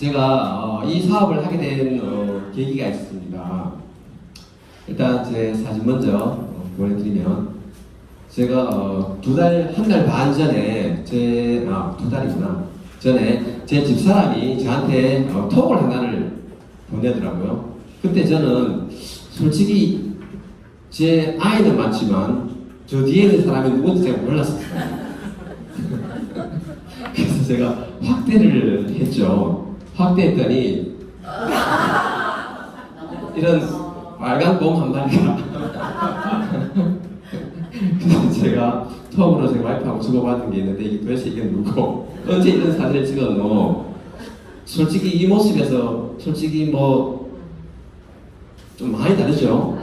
제가 이 사업을 하게 된 계기가 있습니다. 일단 제 사진 먼저 보내드리면, 제가 한 달 반 전에 두 달이구나. 전에 제 집사람이 저한테 톡을 하나를 보내더라고요. 그때 저는 솔직히 제 아이는 많지만 저 뒤에 있는 사람이 누군지 제가 몰랐었어요. 그래서 제가 확대를 했죠. 확대했더니 이런 빨간 곰 한 마리가 그래서 제가 톡으로 제 와이프하고 주고받은 게 있는데, 이게 도대체 이게 누구? 언제 이런 사진을 찍었노? 솔직히 이 모습에서 솔직히 좀 많이 다르죠?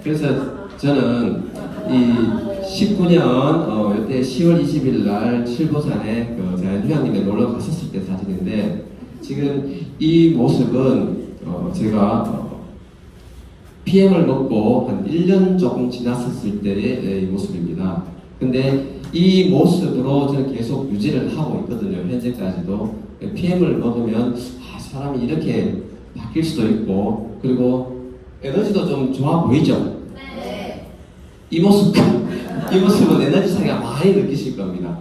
그래서 저는 이 19년 이때 10월 20일 날 칠보산에 제가 휴양림에 놀러 갔었을 때 사진인데, 지금 이 모습은 제가 PM을 먹고 한 1년 조금 지났었을 때의 이 모습입니다. 근데 이 모습으로 저는 계속 유지를 하고 있거든요. 현재까지도. PM을 먹으면 사람이 이렇게 바뀔 수도 있고, 그리고 에너지도 좀 좋아 보이죠? 네. 이 모습은 에너지 차이가 많이 느끼실 겁니다.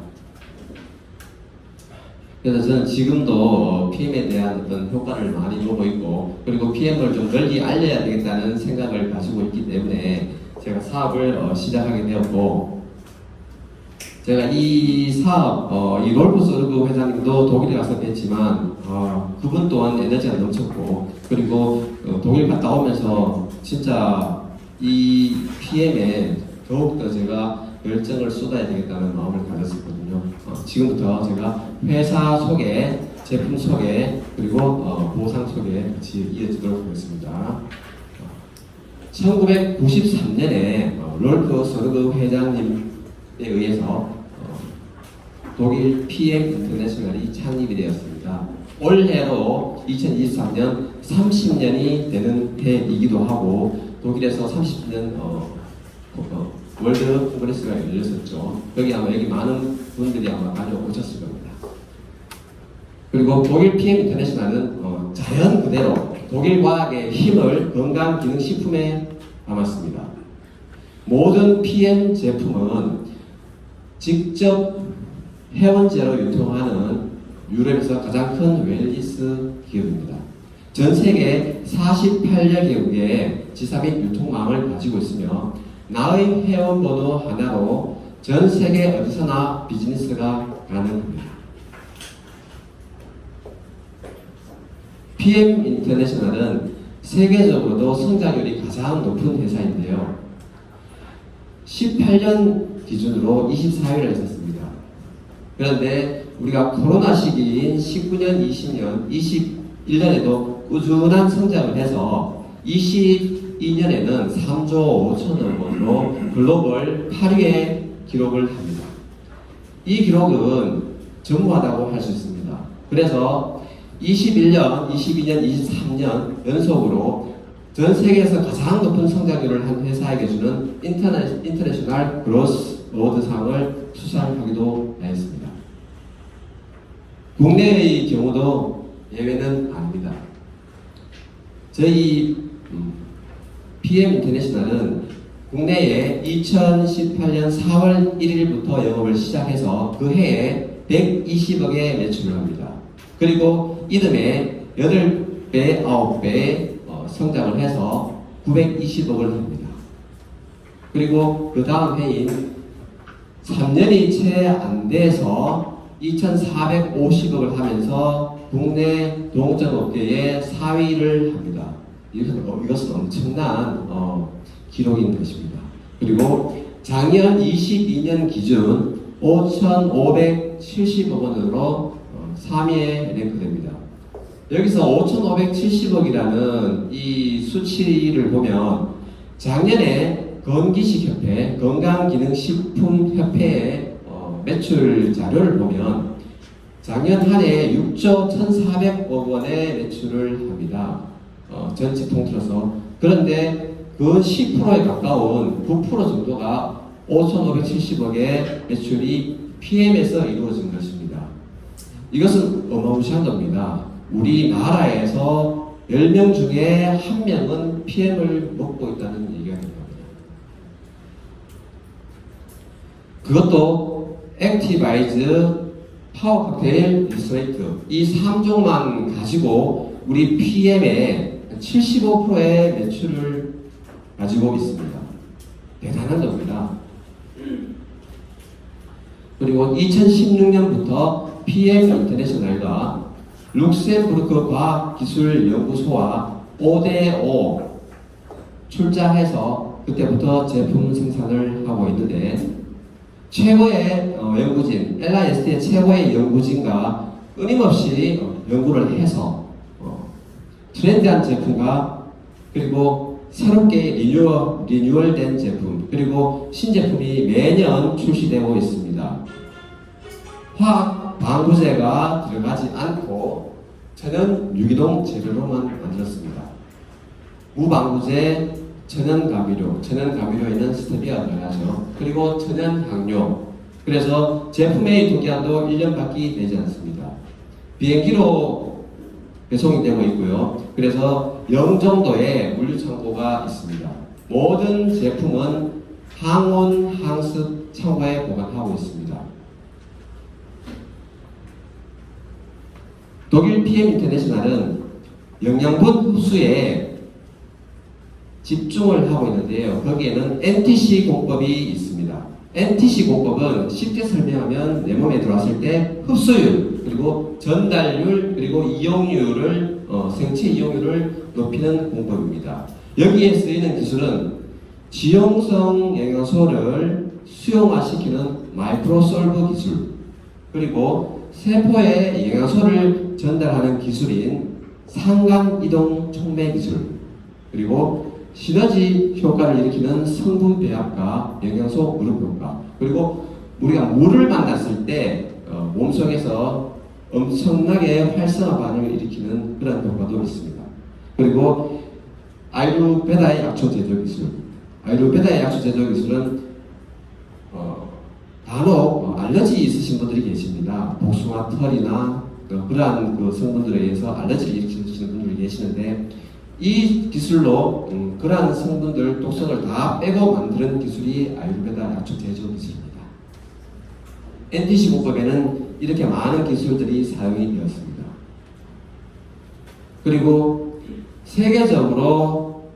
그래서 저는 지금도 PM에 대한 어떤 효과를 많이 보고 있고, 그리고 PM을 좀 널리 알려야 되겠다는 생각을 가지고 있기 때문에 제가 사업을 시작하게 되었고, 제가 이 사업, 이 롤프 소르그 회장님도 독일에 가서 뵀지만 그분 또한 에너지가 넘쳤고, 그리고 독일 갔다 오면서 진짜 이 PM에 더욱더 제가 열정을 쏟아야 되겠다는 마음을 가졌었거든요. 지금부터 제가 회사 소개, 제품 소개, 그리고 보상 소개 같이 이어지도록 하겠습니다. 1993년에 롤프 소르그 회장님에 의해서 독일 PM 인터내셔널이 창립이 되었습니다. 올해로 2023년 30년이 되는 해이기도 하고, 독일에서 30년 월드 콩그레스가 열렸었죠. 여기 많은 분들이 아마 다녀오셨을 겁니다. 그리고 독일 PM 인터내셔널은 자연 그대로 독일 과학의 힘을 건강기능식품에 담았습니다. 모든 PM 제품은 직접 회원제로 유통하는 유럽에서 가장 큰 웰니스 기업입니다. 전 세계 48여 개국의 지사 및 유통망을 가지고 있으며, 나의 회원번호 하나로 전 세계 어디서나 비즈니스가 가능합니다. PM 인터내셔널은 세계적으로도 성장률이 가장 높은 회사인데요. 18년 기준으로 24위를 했었습니다. 그런데 우리가 코로나 시기인 19년, 20년, 21년에도 꾸준한 성장을 해서 22년에는 3조 5천억 원으로 글로벌 8위의 기록을 합니다. 이 기록은 전무하다고 할 수 있습니다. 그래서 21년, 22년, 23년 연속으로 전 세계에서 가장 높은 성장률을 한 회사에게 주는 인터내셔널 그로스 어워드상을 수상하기도 하였습니다. 국내의 경우도 예외는 아닙니다. 저희 PM 인터내셔널은 국내에 2018년 4월 1일부터 영업을 시작해서 그 해에 120억의 매출을 합니다. 그리고 이듬해 8배, 9배 성장을 해서 920억을 합니다. 그리고 그 다음 해인 3년이 채 안 돼서 2,450억을 하면서 국내 동점업계의 4위를 합니다. 이것은 엄청난 기록인 것입니다. 그리고 작년 22년 기준 5,570억 원으로 3위에 랭크됩니다. 여기서 5,570억이라는 이 수치를 보면, 작년에 건기식협회, 건강기능식품협회의 매출 자료를 보면 작년 한 해 6조 1,400억 원의 매출을 합니다. 전체 통틀어서. 그런데 그 10%에 가까운 9% 정도가 5,570억의 매출이 PM에서 이루어진 것입니다. 이것은 어마무시한 겁니다. 우리나라에서 10명 중에 1명은 PM을 먹고 있다는 얘기가 됩니다. 그것도 액티바이즈, 파워 칵테일, 리스트레이트 이 3종만 가지고 우리 PM의 75%의 매출을 가지고 있습니다. 대단한 겁니다. 그리고 2016년부터 PM 인터내셔널과 룩셈부르크 과학기술연구소와 5대5 출자해서 그때부터 제품 생산을 하고 있는데, 최고의 연구진, LIST의 최고의 연구진과 끊임없이 연구를 해서 트렌디한 제품과 그리고 새롭게 리뉴얼된 제품, 그리고 신제품이 매년 출시되고 있습니다. 화학 방부제가 들어가지 않고 천연 유기농 재료로만 만들었습니다. 무방부제, 천연 가미료에는 스테비아가 들어가죠. 그리고 천연 향료. 그래서 제품의 유통기한도 1년밖에 되지 않습니다. 비행기로 배송이 되고 있고요. 그래서 영종도에 물류창고가 있습니다. 모든 제품은 항온 항습 창고에 보관하고 있습니다. 독일 PM 인터내셔널은 영양분 흡수에 집중을 하고 있는데요. 거기에는 NTC 공법이 있습니다. NTC 공법은 쉽게 설명하면 내 몸에 들어왔을 때 흡수율, 그리고 전달률, 그리고 이용률을 생체 이용률을 높이는 공법입니다. 여기에 쓰이는 기술은 지용성 영양소를 수용화시키는 마이크로솔브 기술, 그리고 세포에 영양소를 전달하는 기술인 상관 이동 촉매 기술, 그리고 시너지 효과를 일으키는 성분 배합과 영양소 그룹 효과, 그리고 우리가 물을 만났을 때 몸속에서 엄청나게 활성화 반응을 일으키는 그런 효과도 있습니다. 그리고 아유르베다의 약초 제조 기술, 아유르베다의 약초 제조 기술은 간혹 알러지 있으신 분들이 계십니다. 복숭아 털이나 그러한 성분들에 의해서 알러지를 일으키시는 분들이 계시는데, 이 기술로 그러한 성분들 독성을 다 빼고 만드는 기술이 아유르베다 약초 제조 기술입니다. NTC 공법에는 이렇게 많은 기술들이 사용이 되었습니다. 그리고 세계적으로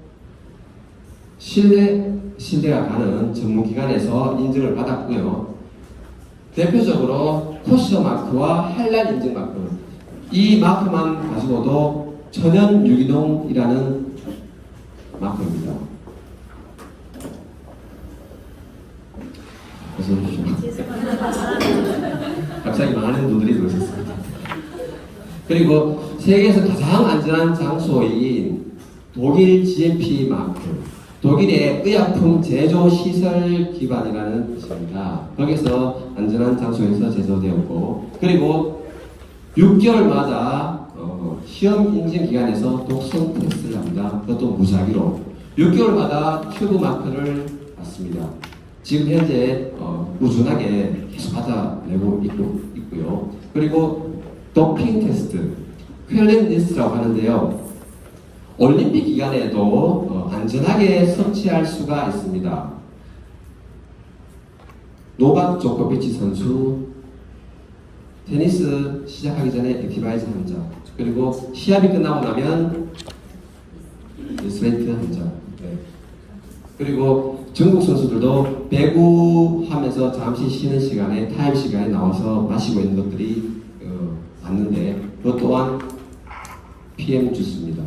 신뢰가 가는 전문기관에서 인증을 받았고요. 대표적으로 코시어 마크와 한란 인증 마크, 이 마크만 가지고도 천연 유기농이라는 마크입니다. 어서 오십시오. 갑자기 많은 분들이 들어오셨습니다. 그리고 세계에서 가장 안전한 장소인 독일 GMP 마크, 독일의 의약품 제조 시설 기반이라는 것입니다. 거기서 안전한 장소에서 제조되었고, 그리고 6개월마다 시험 인증 기관에서 독성 테스트를 합니다. 그것도 무작위로 6개월마다 튜브 마크를 받습니다. 지금 현재 꾸준하게 계속 받아내고 있고요. 그리고 도핑 테스트, 퀼렌 리스트라고 하는데요. 올림픽 기간에도 안전하게 섭취할 수가 있습니다. 노박 조코비치 선수 테니스 시작하기 전에 액티바이즈 한 잔, 그리고 시합이 끝나고 나면 스웨이트 한 잔. 네. 그리고 전국 선수들도 배구하면서 잠시 쉬는 시간에 타임 시간에 나와서 마시고 있는 것들이 맞는데, 그것 또한 PM 주스입니다.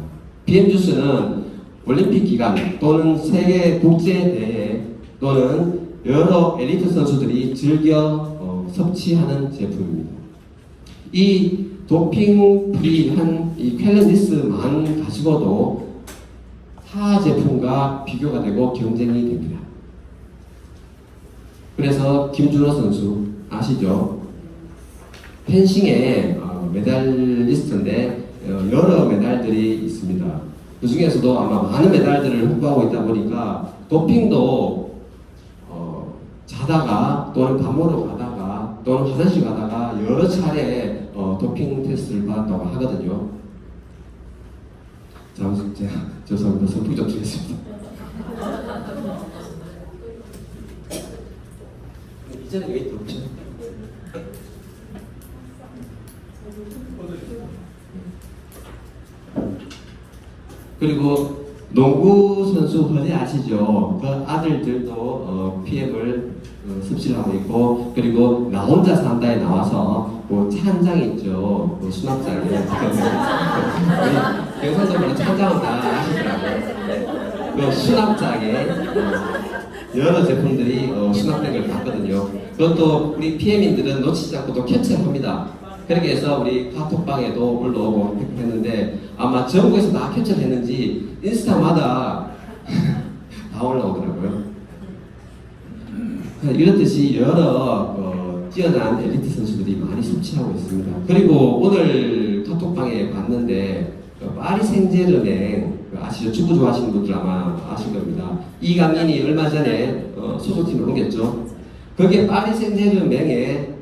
PM 주스는 올림픽 기간 또는 세계 국제 대회 또는 여러 엘리트 선수들이 즐겨 섭취하는 제품입니다. 이 도핑 프리한 이 퀼렌디스만 가지고도 타 제품과 비교가 되고 경쟁이 됩니다. 그래서 김준호 선수 아시죠? 펜싱의 메달리스트인데 여러 메달들이 있습니다. 그 중에서도 아마 많은 메달들을 획득하고 있다 보니까 도핑도 자다가 또는 밥 먹으러 가다가 또는 화장실 가다가 여러 차례 도핑 테스트를 받았다고 하거든요. 잠시 제가 죄송합니다. 선풍 좀 주겠습니다. 이제는 웨이트 없죠? 그리고 농구 선수 허재 아시죠? 그 아들들도 PM을 섭취를 하고 있고, 그리고 나 혼자 산다에 나와서 차 한 장 있죠, 수납장에. 경상도는 찬장은 다 아시더라고요. 수납장에 여러 제품들이 수납된 걸 봤거든요. 그것도 우리 PM인들은 놓치지 않고 또 캡처를 합니다. 그렇게 해서 우리 카톡방에도 올라오고 했는데, 아마 전국에서 다 캡처를 했는지 인스타마다 다 올라오더라고요. 이렇듯이 여러 뛰어난 엘리트 선수들이 많이 섭취하고 있습니다. 그리고 오늘 카톡방에 봤는데 파리 생제르맹 아시죠? 축구 좋아하시는 분들 아마 아실 겁니다. 이강인이 얼마 전에 소속팀을 옮겼죠. 거기에 파리 생제르맹의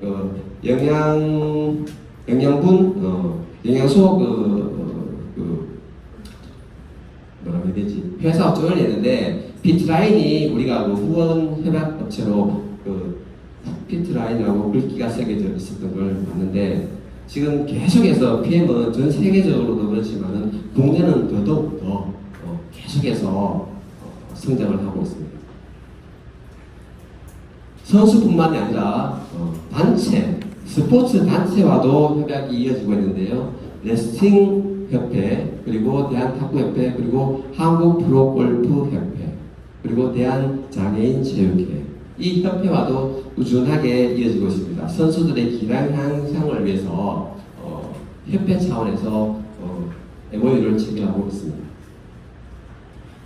영양소 뭐라고 해야 되지? 회사 업종을 냈는데, 피트라인이 우리가 후원 협약업체로 피트라인이라고 글귀가 새겨져 있었던 걸 봤는데, 지금 계속해서 PM은 전 세계적으로도 그렇지만은 국내는 더더욱 더 계속해서 성장을 하고 있습니다. 선수뿐만이 아니라 단체, 스포츠 단체와도 협약이 이어지고 있는데요. 레슬링 협회, 그리고 대한탁구협회, 그리고 한국 프로골프협회, 그리고 대한장애인 체육회, 이 협회와도 꾸준하게 이어지고 있습니다. 선수들의 기량 향상을 위해서 협회 차원에서 MOU를 체결하고 있습니다.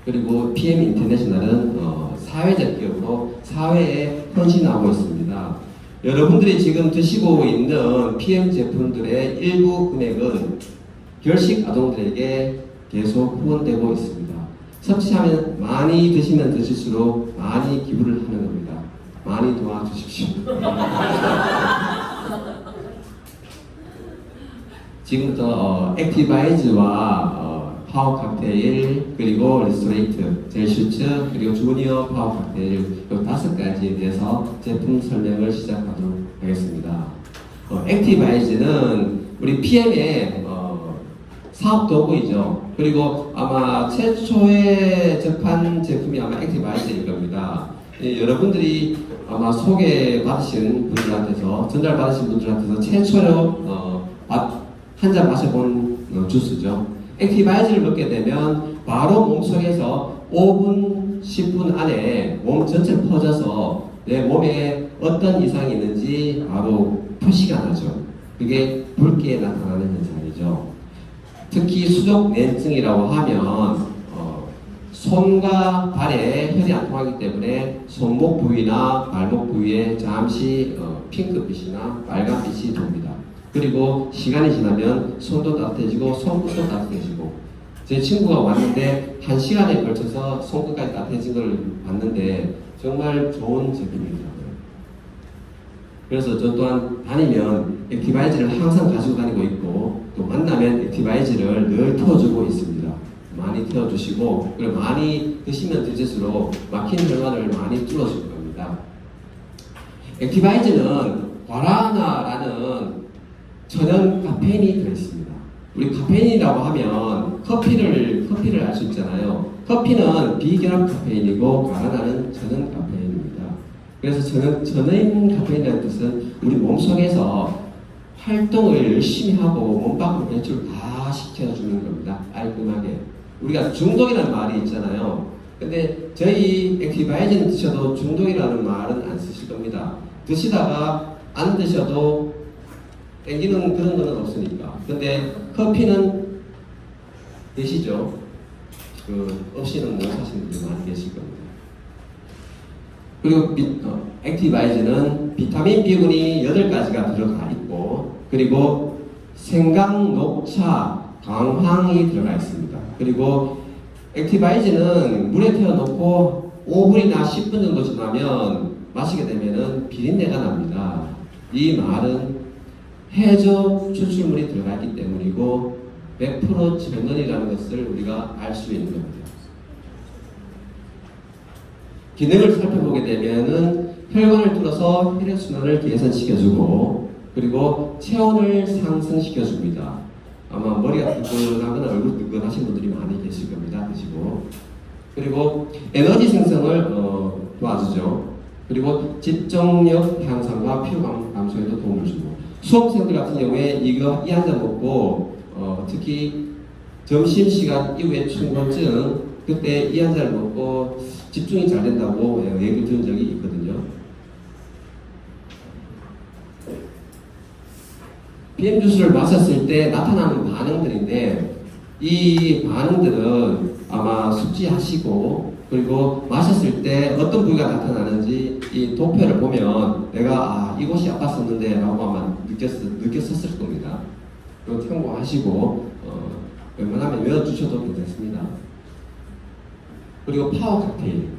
그리고 PM 인터내셔널은 사회적 기업으로 사회에 헌신하고 있습니다. 여러분들이 지금 드시고 있는 PM 제품들의 일부 금액은 결식 아동들에게 계속 후원되고 있습니다. 섭취하면 많이 드시면 드실수록 많이 기부를 하는 겁니다. 많이 도와주십시오. 지금부터 액티바이즈와 파워 칵테일, 그리고 리스토레이트, 젤슈츠, 그리고 주니어 파워 칵테일, 이 5가지에 대해서 제품 설명을 시작하도록 하겠습니다. 액티바이즈는 우리 PM의 사업 도구이죠. 그리고 아마 최초에 접한 제품이 아마 액티바이즈일 겁니다. 여러분들이 아마 소개받으신 분들한테서, 전달받으신 분들한테서 최초로 한 잔 마셔본 주스죠. 액티바이즈를 먹게 되면 바로 몸속에서 5분, 10분 안에 몸 전체를 퍼져서 내 몸에 어떤 이상이 있는지 바로 표시가 나죠. 그게 붉게 나타나는 현상이죠. 특히 수족냉증이라고 하면 손과 발에 혈이 안 통하기 때문에 손목 부위나 발목 부위에 잠시 핑크빛이나 빨간빛이 돕니다. 그리고 시간이 지나면 손도 따뜻해지고 손끝도 따뜻해지고, 제 친구가 왔는데 1시간에 걸쳐서 손끝까지 따뜻해진 걸 봤는데 정말 좋은 제품이더라고요. 그래서 저 또한 다니면 액티바이즈를 항상 가지고 다니고 있고, 또 만나면 액티바이즈를 늘 태워주고 있습니다. 많이 태워주시고, 그리고 많이 드시면 드실수록 막힌 혈관을 많이 뚫어줄 겁니다. 액티바이즈는 과라나라는 천연 카페인이 들어있습니다. 우리 카페인이라고 하면 커피를 알 수 있잖아요. 커피는 비결합 카페인이고 과라나는 천연 카페인입니다. 그래서 천연 카페인이라는 뜻은 우리 몸속에서 활동을 열심히 하고 몸 밖으로 배출을 다 시켜주는 겁니다. 깔끔하게. 우리가 중독이라는 말이 있잖아요. 근데 저희 액티바이즈는 드셔도 중독이라는 말은 안 쓰실 겁니다. 드시다가 안 드셔도 땡기는 그런 거는 없으니까. 근데 커피는 드시죠. 없이는 못 사시는 분들 많이 계실 겁니다. 그리고 액티바이즈는 비타민 B군이 8가지가 들어가 있고, 그리고 생강, 녹차, 강황이 들어가 있습니다. 그리고 액티바이즈는 물에 태워놓고 5분이나 10분 정도 지나면 마시게 되면은 비린내가 납니다. 이 말은 해저 추출물이 들어가 있기 때문이고 100% 천연이라는 것을 우리가 알 수 있는 겁니다. 기능을 살펴보게 되면은 혈관을 뚫어서 혈액순환을 개선시켜주고 그리고 체온을 상승시켜줍니다. 아마 머리가 뜨끈하거나 얼굴 뜨끈하신 분들이 많이 계실 겁니다. 드시고 그리고 에너지 생성을 도와주죠. 그리고 집중력 향상과 피로감 감소에도 도움을 주고 수험생들 같은 경우에 이 한 잔 먹고 특히 점심시간 이후에 충곤증 그때 이 한 잔을 먹고 집중이 잘 된다고 얘기를 들은 적이 있거든요. PM 주스를 마셨을 때 나타나는 반응들인데 이 반응들은 아마 숙지하시고 그리고 마셨을 때 어떤 부위가 나타나는지 이 도표를 보면 내가 이곳이 아팠었는데 라고 아마 느꼈었을 겁니다. 그거 참고하시고 웬만하면 외워주셔도 괜찮습니다. 그리고 파워 칵테일.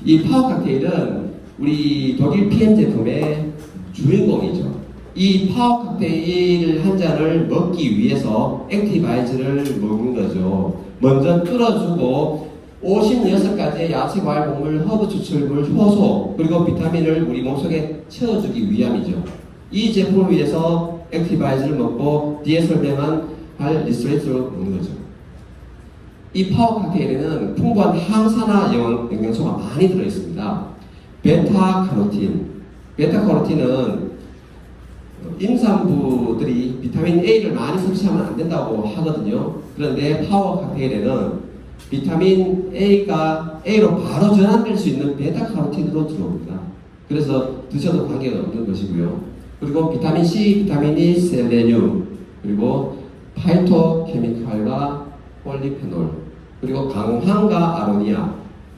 이 파워 칵테일은 우리 독일 PM 제품의 주인공이죠. 이 파워 칵테일 한 잔을 먹기 위해서 액티바이즈를 먹는 거죠. 먼저 뚫어주고 56가지의 야채, 과일, 곡물, 허브 추출물, 효소 그리고 비타민을 우리 몸속에 채워주기 위함이죠. 이 제품을 위해서 액티바이즈를 먹고 뒤에 설명한 리스트레이트를 먹는 거죠. 이 파워 칵테일에는 풍부한 항산화 영양소가 많이 들어있습니다. 베타카로틴. 베타카로틴은 임산부들이 비타민 A를 많이 섭취하면 안 된다고 하거든요. 그런데 파워 칵테일에는 비타민 A가 A로 바로 전환될 수 있는 베타카로틴으로 들어옵니다. 그래서 드셔도 관계가 없는 것이고요. 그리고 비타민 C, 비타민 E, 셀레늄, 그리고 파이토케미칼과 폴리페놀, 그리고 강황과 아로니아,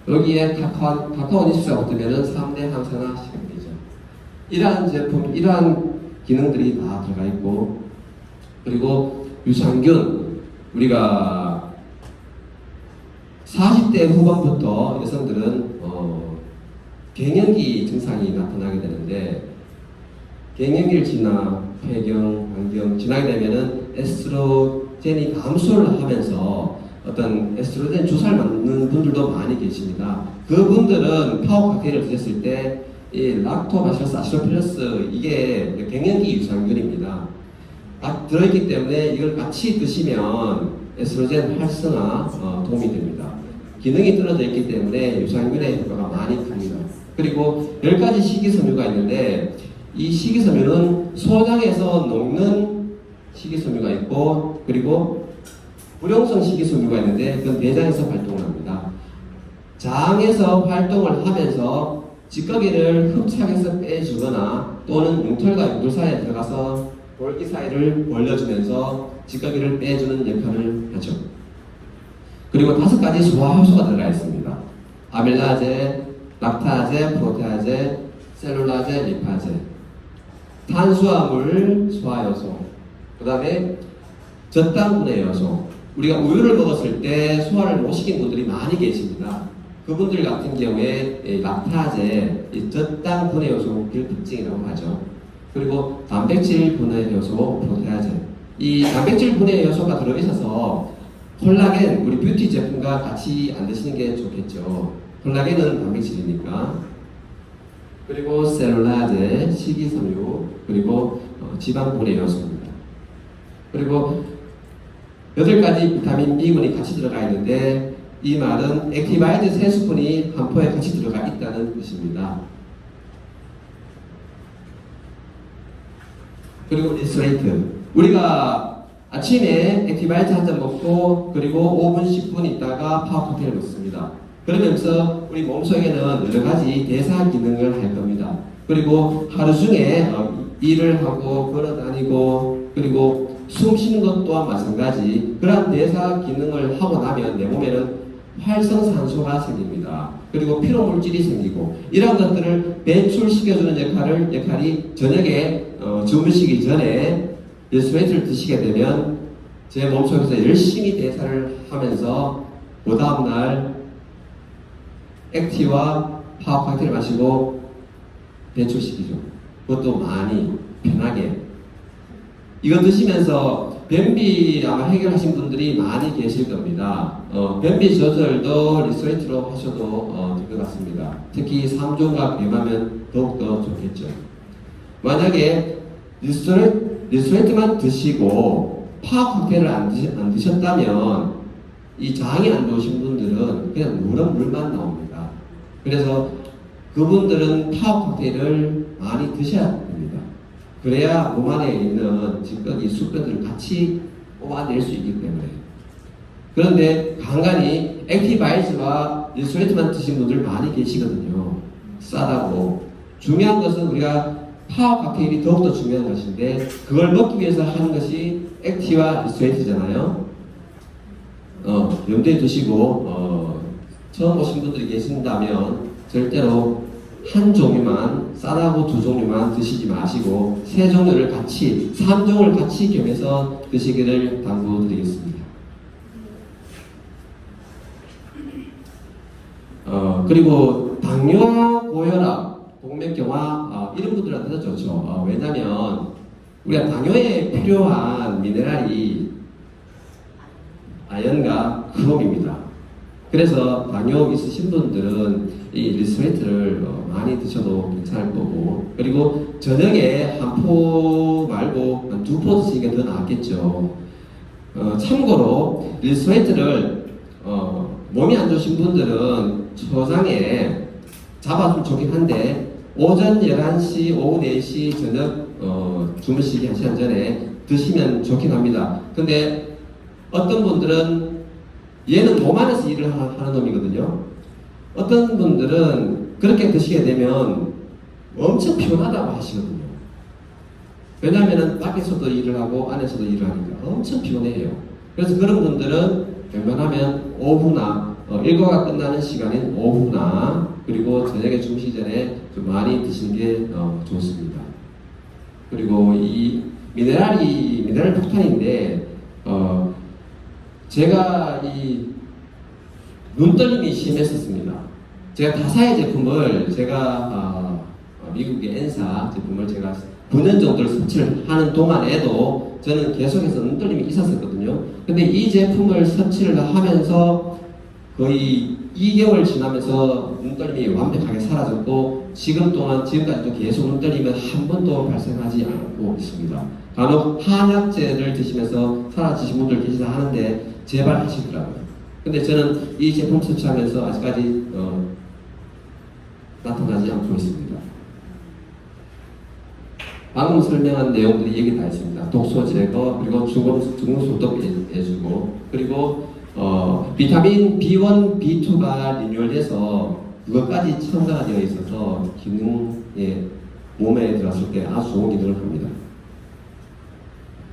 여기에 카카오 니스가 붙으면 3대 항산화 시간이죠. 이러한 제품, 이러한 기능들이 다 들어가 있고, 그리고 유산균, 우리가 40대 후반부터 여성들은 갱년기 증상이 나타나게 되는데 갱년기를 지나 폐경, 만경 지나게 되면은 에스트로겐이 감소를 하면서 어떤 에스트로겐 주사를 맞는 분들도 많이 계십니다. 그분들은 파워 칵테일을 드셨을 때 이 락토바시러스 아시로필러스 이게 갱년기 유산균입니다. 들어있기 때문에 이걸 같이 드시면 에스트로겐 활성화 도움이 됩니다. 기능이 떨어져 있기 때문에 유산균의 효과가 많이 큽니다. 그리고 10가지 식이섬유가 있는데 이 식이섬유는 소장에서 녹는 식이섬유가 있고 그리고 불용성 식이섬유가 있는데 그건 대장에서 활동을 합니다. 장에서 활동을 하면서 찌꺼기를 흡착해서 빼주거나 또는 융털과 융털 사이에 들어가서 골기 사이를 벌려주면서 찌꺼기를 빼주는 역할을 하죠. 그리고 5가지 소화 효소가 들어가 있습니다. 아밀라제, 락타제, 프로테아제, 셀룰라제, 리파제. 탄수화물 소화 효소. 그 다음에 젖당분해 효소. 우리가 우유를 먹었을 때 소화를 못 시킨 분들이 많이 계십니다. 그분들 같은 경우에 락타제, 젖당 분해 요소 결핍증이라고 하죠. 그리고 단백질 분해 요소 프로테아제. 이 단백질 분해 요소가 들어있어서 콜라겐, 우리 뷰티 제품과 같이 안 드시는 게 좋겠죠. 콜라겐은 단백질이니까. 그리고 셀룰라제, 식이섬유, 그리고 지방 분해 요소입니다. 그리고 8가지 비타민 B군이 같이 들어가 있는데 이 말은 액티바이드 3스푼이 한 포에 같이 들어가 있다는 뜻입니다. 그리고 리스레이트. 우리가 아침에 액티바이드 한 잔 먹고 그리고 5분, 10분 있다가 파워 칵테일을 먹습니다. 그러면서 우리 몸속에는 여러가지 대사 기능을 할 겁니다. 그리고 하루 중에 일을 하고 걸어다니고 그리고 숨 쉬는 것 또한 마찬가지. 그런 대사 기능을 하고 나면 내 몸에는 활성산소가 생깁니다. 그리고 피로물질이 생기고 이런 것들을 배출시켜주는 역할이 저녁에 주무시기 전에 리스웨이트를 드시게 되면 제 몸속에서 열심히 대사를 하면서 그 다음날 액티와 파워 칵테일을 마시고 배출시키죠. 그것도 많이 편하게. 이거 드시면서 변비 아마 해결하신 분들이 많이 계실 겁니다. 변비 조절도 리스트레이트로 하셔도 될 것 같습니다. 특히 3종과 비교하면 더욱더 좋겠죠. 만약에 리스트레이트만 드시고 파워 칵테일을 안 드셨다면 이 장이 안 좋으신 분들은 그냥 물만 나옵니다. 그래서 그분들은 파워 칵테일을 많이 드셔야 됩니다. 그래야 몸 안에 있는 지금까지 수분들을 같이 뽑아낼 수 있기 때문에. 그런데 간간히 액티바이즈와 리스트레이트만 드신 분들 많이 계시거든요. 싸다고. 중요한 것은 우리가 파워 칵테일이 더욱더 중요한 것인데 그걸 먹기 위해서 하는 것이 액티와 리스트레이트잖아요. 염두에 두시고 처음 오신 분들이 계신다면 절대로 한 종류만 싸다고 2종류만 드시지 마시고 3종류를 같이 3종을 같이 겸해서 드시기를 당부드리겠습니다. 그리고 당뇨, 고혈압, 동맥경화 이런 분들한테도 좋죠. 왜냐하면 우리가 당뇨에 필요한 미네랄이 아연과 크롬입니다. 그래서 당뇨 있으신 분들은 이 리스트레이트를 많이 드셔도 괜찮을 거고, 그리고 저녁에 한 포 말고 한 2포 드시는 게 더 낫겠죠. 참고로 리스트레이트를 몸이 안 좋으신 분들은 초장에 잡아주면 좋긴 한데 오전 11시, 오후 4시, 저녁 주무시기 1시간 전에 드시면 좋긴 합니다. 근데 어떤 분들은 얘는 몸 안에서 일을 하는 놈이거든요. 어떤 분들은 그렇게 드시게 되면 엄청 피곤하다고 하시거든요. 왜냐하면 밖에서도 일을 하고 안에서도 일을 하니까 엄청 피곤해요. 그래서 그런 분들은 웬만하면 오후나 일과가 끝나는 시간인 오후나 그리고 저녁에 주무시기 전에 좀 많이 드시는 게 좋습니다. 그리고 이 미네랄 폭탄인데 제가 이 눈떨림이 심했었습니다. 제가 다사의 제품을 미국의 엔사 제품을 제가 9년 정도를 섭취를 하는 동안에도 저는 계속해서 눈떨림이 있었거든요. 근데 이 제품을 섭취를 하면서 거의 2개월 지나면서 눈떨림이 완벽하게 사라졌고 지금까지도 계속 눈떨림은 한 번도 발생하지 않고 있습니다. 간혹 한약재를 드시면서 사라지신 분들 계시다 하는데 제발 하시더라고요. 근데 저는 이 제품 섭취하면서 아직까지 나타나지 않고 있습니다. 방금 설명한 내용들이 여기 다 있습니다. 독소 제거, 그리고 중금속도 해주고, 그리고 비타민 B1, B2가 리뉴얼돼서 그것까지 첨가가 되어 있어서 기능에 몸에 들어갔을 때 아주 좋은 기능을 합니다.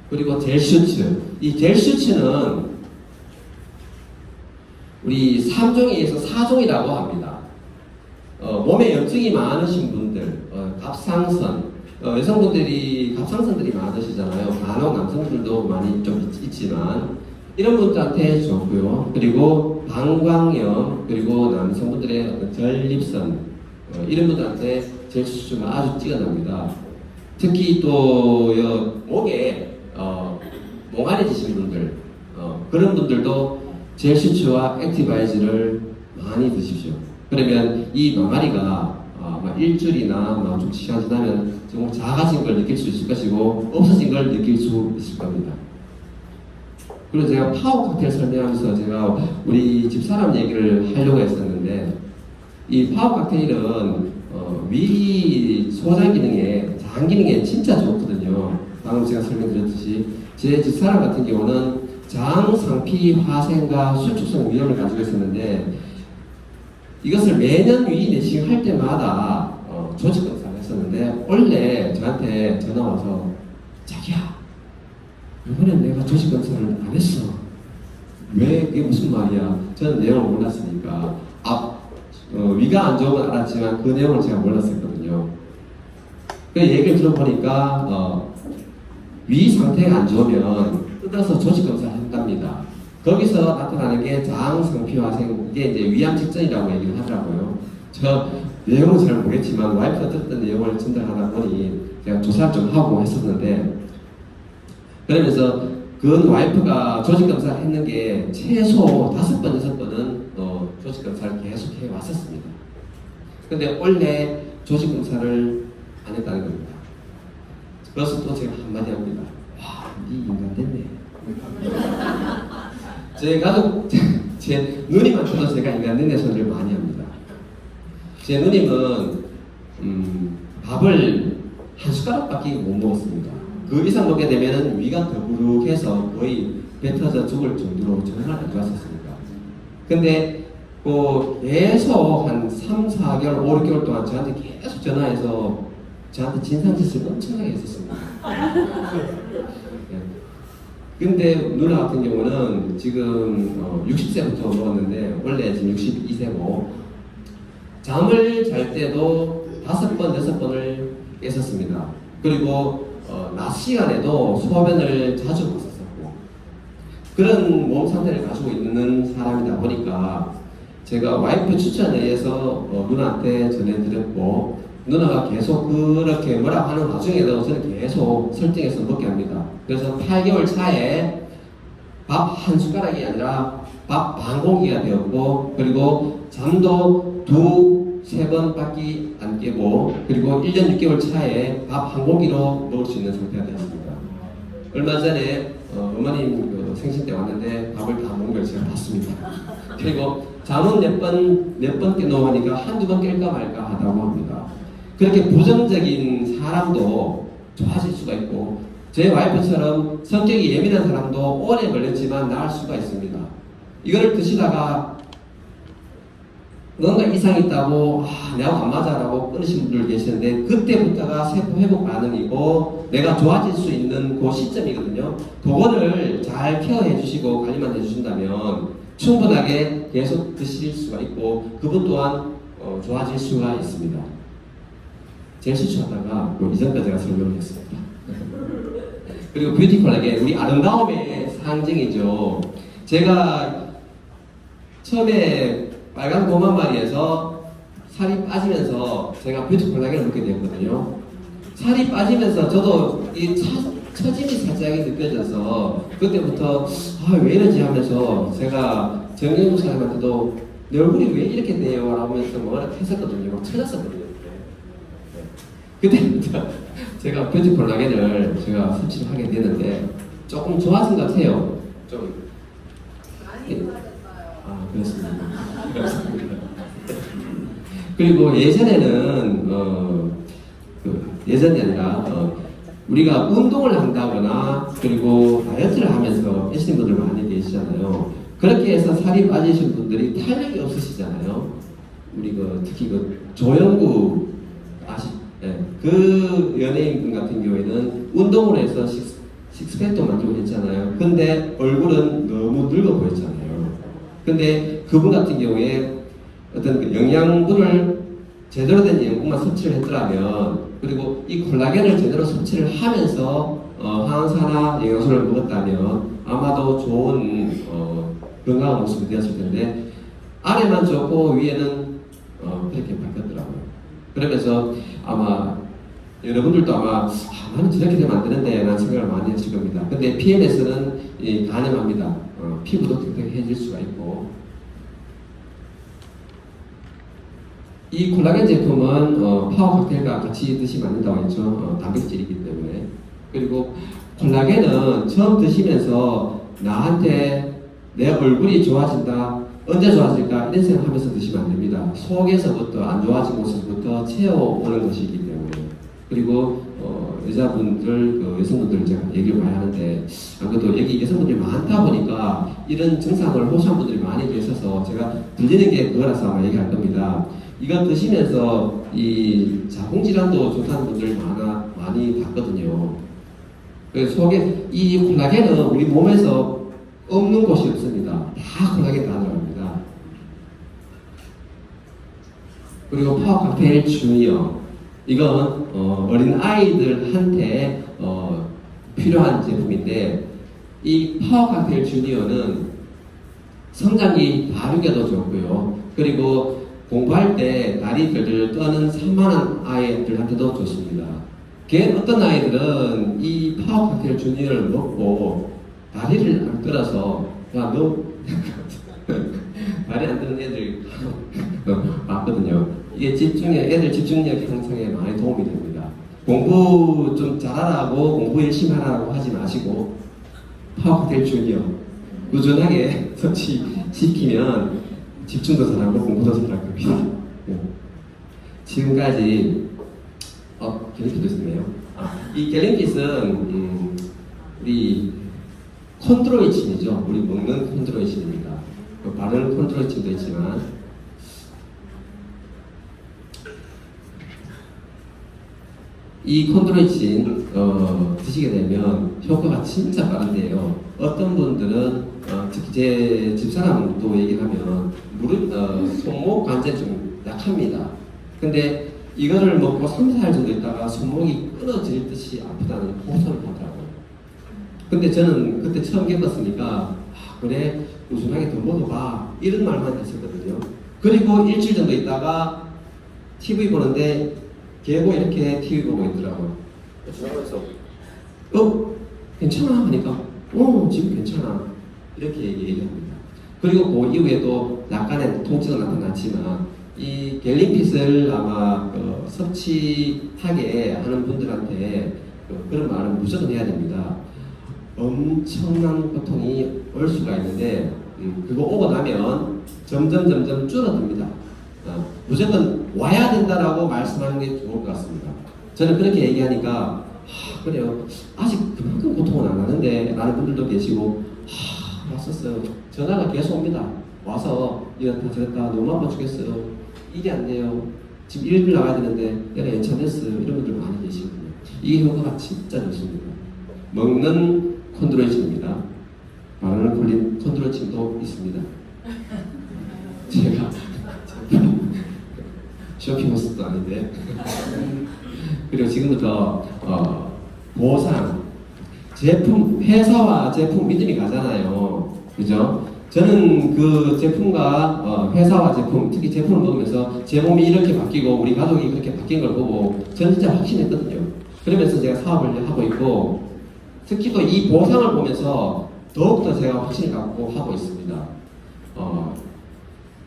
그리고 젤슈츠. 이 젤슈츠는 우리 3종에서 4종이라고 합니다. 몸에 염증이 많으신 분들, 갑상선, 여성분들이 갑상선들이 많으시잖아요. 간혹 남성들도 많이 좀 있지만 이런 분들한테 좋고요. 그리고 방광염, 그리고 남성분들의 어떤 전립선 이런 분들한테 젤슈츠가 아주 뛰어납니다. 특히 또 목에 몽환해지신 분들 그런 분들도 젤슈츠와 액티바이즈를 많이 드십시오. 그러면 이 마마리가 일주일이나 좀 시간 지나면 정말 작아진 걸 느낄 수 있을 것이고 없어진 걸 느낄 수 있을 겁니다. 그리고 제가 파워 칵테일 설명하면서 제가 우리 집사람 얘기를 하려고 했었는데 이 파워 칵테일은 위 소장 기능에 장 기능에 진짜 좋거든요. 방금 제가 설명드렸듯이 제 집사람 같은 경우는 장 상피 화생과 수축성 위험을 가지고 있었는데 이것을 매년 위 내시경 할 때마다 조직 검사를 했었는데 원래 저한테 전화 와서 자기야 이번엔 내가 조직 검사를 안 했어. 왜 그게 무슨 말이야? 저는 내용을 몰랐으니까 위가 안 좋은 건 알았지만 그 내용을 제가 몰랐었거든요. 그 얘기를 들어보니까 위 상태가 안 좋으면 뜯어서 조직 검사를 한답니다. 거기서 나타나는 게 장상피화생, 이게 이제 위암직전이라고 얘기를 하더라고요. 저 내용은 잘 모르겠지만 와이프가 들었던 내용을 전달하다 보니 제가 조사를 좀 하고 했었는데 그러면서 그 와이프가 조직검사를 했는 게 최소 5번, 6번은 조직검사를 계속 해왔었습니다. 근데 원래 조직검사를 안 했다는 겁니다. 그래서 또 제가 한마디 합니다. 와, 네 인간 됐네. 제 가족, 제 누님한테도 제가 인간 됐네 소리를 많이 합니다. 제 누님은 밥을 한 숟가락밖에 못 먹었습니다. 그 이상 먹게 되면 위가 더부룩해서 거의 배 터져 죽을 정도로 정말 안 좋았었습니다. 근데 계속 한 3, 4개월, 5, 6개월 동안 저한테 계속 전화해서 저한테 진상짓을 엄청나게 했었습니다. 근데 누나 같은 경우는 지금 60세부터 먹었는데 원래 지금 62세고 잠을 잘 때도 5번, 6번을 깼었습니다. 그리고 낮 시간에도 소변을 자주 봤었고 그런 몸 상태를 가지고 있는 사람이다 보니까 제가 와이프 추천에 의해서 누나한테 전해드렸고 누나가 계속 그렇게 뭐라고 하는 와중에도 저는 계속 설득해서 먹게 합니다. 그래서 8개월 차에 밥 한 숟가락이 아니라 밥 반 공기가 되었고 그리고 잠도 2, 3번밖에 안 깨고 그리고 1년 6개월 차에 밥 한 공기로 먹을 수 있는 상태가 되었습니다. 얼마 전에 어머님 생신 때 왔는데 밥을 다 먹은 걸 제가 봤습니다. 그리고 잠은 몇 번 깨놓고 하니까 한두 번 깰까 말까 하다고 합니다. 그렇게 부정적인 사람도 좋아질 수가 있고 제 와이프처럼 성격이 예민한 사람도 오래 걸렸지만 나을 수가 있습니다. 이거를 드시다가 뭔가 이상이 있다고 내가 안 맞아라고 끊으신 분들 계시는데 그때부터가 세포 회복 반응이고 내가 좋아질 수 있는 그 시점이거든요. 그거를 잘 케어해 주시고 관리만 해 주신다면 충분하게 계속 드실 수가 있고 그분 또한 좋아질 수가 있습니다. 제일 수치하다가 이전까지 제가 설명을 했습니다. 그리고 뷰티 콜라겐 우리 아름다움의 상징이죠. 제가 처음에 빨간 고만마리에서 살이 빠지면서 제가 뷰티 콜라겐을 먹게 되었거든요. 살이 빠지면서 저도 이 처짐이 살짝 느껴져서 그때부터 왜 이러지 하면서 제가 정경 목사님한테도 내 얼굴이 왜 이렇게 돼요? 라고 하면서 뭐라 했었거든요. 막 찾았었거든요. 그때부터 제가 뷰티 콜라겐을 제가 섭취를 하게 되는데 조금 좋아진 것 같아요. 좀 많이 좋아졌어요. 그렇습니다. 그리고 예전에는 예전이 아니라 우리가 운동을 한다거나 그리고 다이어트를 하면서 하시는 분들 많이 계시잖아요. 그렇게 해서 살이 빠지신 분들이 탄력이 없으시잖아요. 우리 특히 조영구 네. 그 연예인분 같은 경우에는 운동을 해서 식스팩도 만들고 했잖아요. 근데 얼굴은 너무 늙어 보였잖아요. 근데 그분 같은 경우에 어떤 영양분을 제대로 된 영양분만 섭취를 했더라면 그리고 이 콜라겐을 제대로 섭취를 하면서 항산화 영양소를 먹었다면 아마도 좋은 건강한 모습이 되었을 텐데 아래만 좋고 위에는 그렇게 바뀌었더라고요. 그러면서 아마 여러분들도 아마 나는 저렇게 되면 안 되는데 라는 생각을 많이 하실 겁니다. 근데 PMS는 가능합니다. 피부도 튼튼해질 수가 있고 이 콜라겐 제품은 파워 칵테일과 같이 드시면 안 된다고 했죠. 단백질이기 때문에. 그리고 콜라겐은 처음 드시면서 나한테 내 얼굴이 좋아진다 언제 좋아질까 이런 생각하면서 드시면 안 됩니다. 속에서부터 안 좋아진 곳에서부터 채워오는 것이기 때문에. 그리고 여자분들, 여성분들 제가 얘기를 많이 하는데 안 그래도 여기 여성분들이 많다 보니까 이런 증상을 호소한 분들이 많이 계셔서 제가 들리는 게 그거라서 아마 얘기할 겁니다. 이거 드시면서 이 자궁질환도 좋다는 분들 많이 봤거든요. 그래서 속에 이 콜라겐은 우리 몸에서 없는 곳이 없습니다. 다 콜라겐 다 들어갑니다. 그리고 파워 칵테일 주니어 이건 어린 아이들한테 필요한 제품인데 이 파워 칵테일 주니어는 성장기 발육에도 좋고요. 그리고 공부할 때 다리 들들 떠는 산만한 아이들한테도 좋습니다. 어떤 아이들은 이 파워 칵테일 주니어를 먹고 다리를 안 끌어서 너 다리 안 드는 애들 봤거든요. 이게 애들 집중력 향상에 많이 도움이 됩니다. 공부 좀 잘하라고 공부 열심히 하라고 하지 마시고 파워 칵테일 주니어 꾸준하게 섭취시키면 집중도 잘하고 공부도 잘할 겁니다. 지금까지 갤링핏도 있네요. 이 갤링핏은 우리 콘드로이친이죠. 우리 먹는 콘드로이친입니다. 바르는 콘드로이친도 있지만 이 콘드로이친 드시게 되면 효과가 진짜 빠른데요. 어떤 분들은 특히 제 집사람도 얘기하면 무릎 손목 관節좀 약합니다. 근데 이거를 먹고 3, 4일 정도 있다가 손목이 끊어질 듯이 아프다는 호소를 하더라고요. 근데 저는 그때 처음 겪었으니까 그래 꾸준하게 더 먹어봐 이런 말만 했었거든요. 그리고 일주일 정도 있다가 TV 보는데 걔고 이렇게 TV 보고 있더라고요. 그래서 괜찮아 하니까 지금 괜찮아 이렇게 얘기합니다. 그리고 그 이후에도 약간의 통증은 나타났지만 이 갤링핏을 아마 섭취하게 하는 분들한테 그런 말은 무조건 해야 됩니다. 엄청난 고통이 올 수가 있는데 그거 오고 나면 점점 줄어듭니다. 무조건 와야 된다라고 말씀하는 게 좋을 것 같습니다. 저는 그렇게 얘기하니까 그래요. 아직 그만큼 고통은 안 하는데 라는 분들도 계시고 왔었어요. 전화가 계속 옵니다. 와서 이렇다 저렇다 너무 아파 죽겠어요. 일이 안 돼요. 지금 일을 나가야 되는데 내가 연차됐어요. 이런 분들 많이 계시거든요. 이게 효과가 진짜 좋습니다. 먹는 콘드로이친입니다. 바르는 콘드로이친도 있습니다. 제가 쇼핑호스도 아닌데 그리고 지금부터 보상 제품 회사와 제품 믿음이 가잖아요. 그죠? 저는 그 제품과 회사와 제품 특히 제품을 먹으면서 제 몸이 이렇게 바뀌고 우리 가족이 그렇게 바뀐 걸 보고 저는 진짜 확신했거든요. 그러면서 제가 사업을 하고 있고 특히 또 이 보상을 보면서 더욱더 제가 확신을 갖고 하고 있습니다.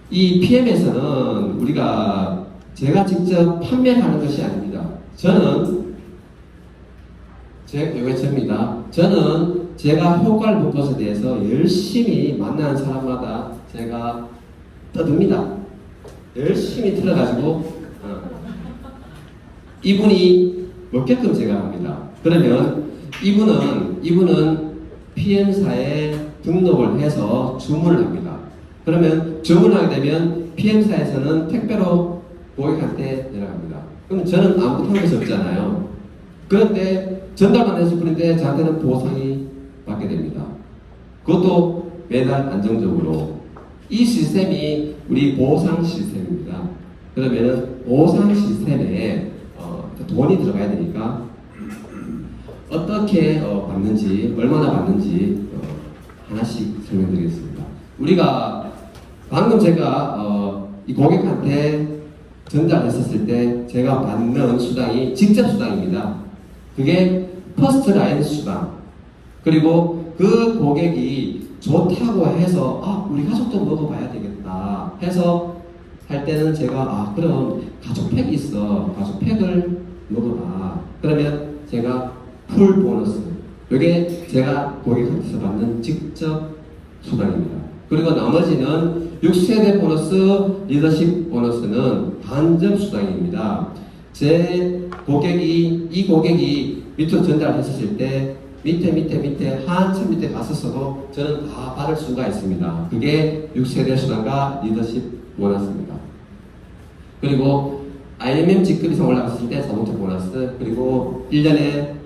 이 PM에서는 제가 직접 판매를 하는 것이 아닙니다. 저는 제가 효과를 본 것에 대해서 열심히 만나는 사람마다 제가 떠듭니다. 열심히 틀어가지고 이분이 먹게끔 제가 합니다. 그러면 이분은 PM사에 등록을 해서 주문을 합니다. 그러면 주문하게 되면 PM사에서는 택배로 고객한테 내려갑니다. 그럼 저는 아무것도 한 것이 없잖아요. 그런데 전달만 했을 뿐인데 저한테는 보상이 받게 됩니다. 그것도 매달 안정적으로. 이 시스템이 우리 보상 시스템입니다. 그러면 보상 시스템에 돈이 들어가야 되니까 어떻게 받는지, 얼마나 받는지 하나씩 설명드리겠습니다. 우리가 방금 제가 이 고객한테 전달했었을 때 제가 받는 수당이 직접 수당입니다. 그게 퍼스트 라인 수당. 그리고 그 고객이 좋다고 해서 우리 가족도 먹어봐야 되겠다 해서 할 때는 제가 그럼 가족팩이 있어. 가족팩을 먹어봐. 그러면 제가 풀 보너스. 이게 제가 고객한테서 받는 직접 수당입니다. 그리고 나머지는 6세대 보너스, 리더십 보너스는 간접 수당입니다. 이 고객이 밑으로 전달했었을 때 밑에 한참 밑에 갔었어도 저는 다 받을 수가 있습니다. 그게 6세대 수당과 리더십 보너스입니다. 그리고 IMM 직급 이상 올라갔을 때 자동차 보너스, 그리고 1년에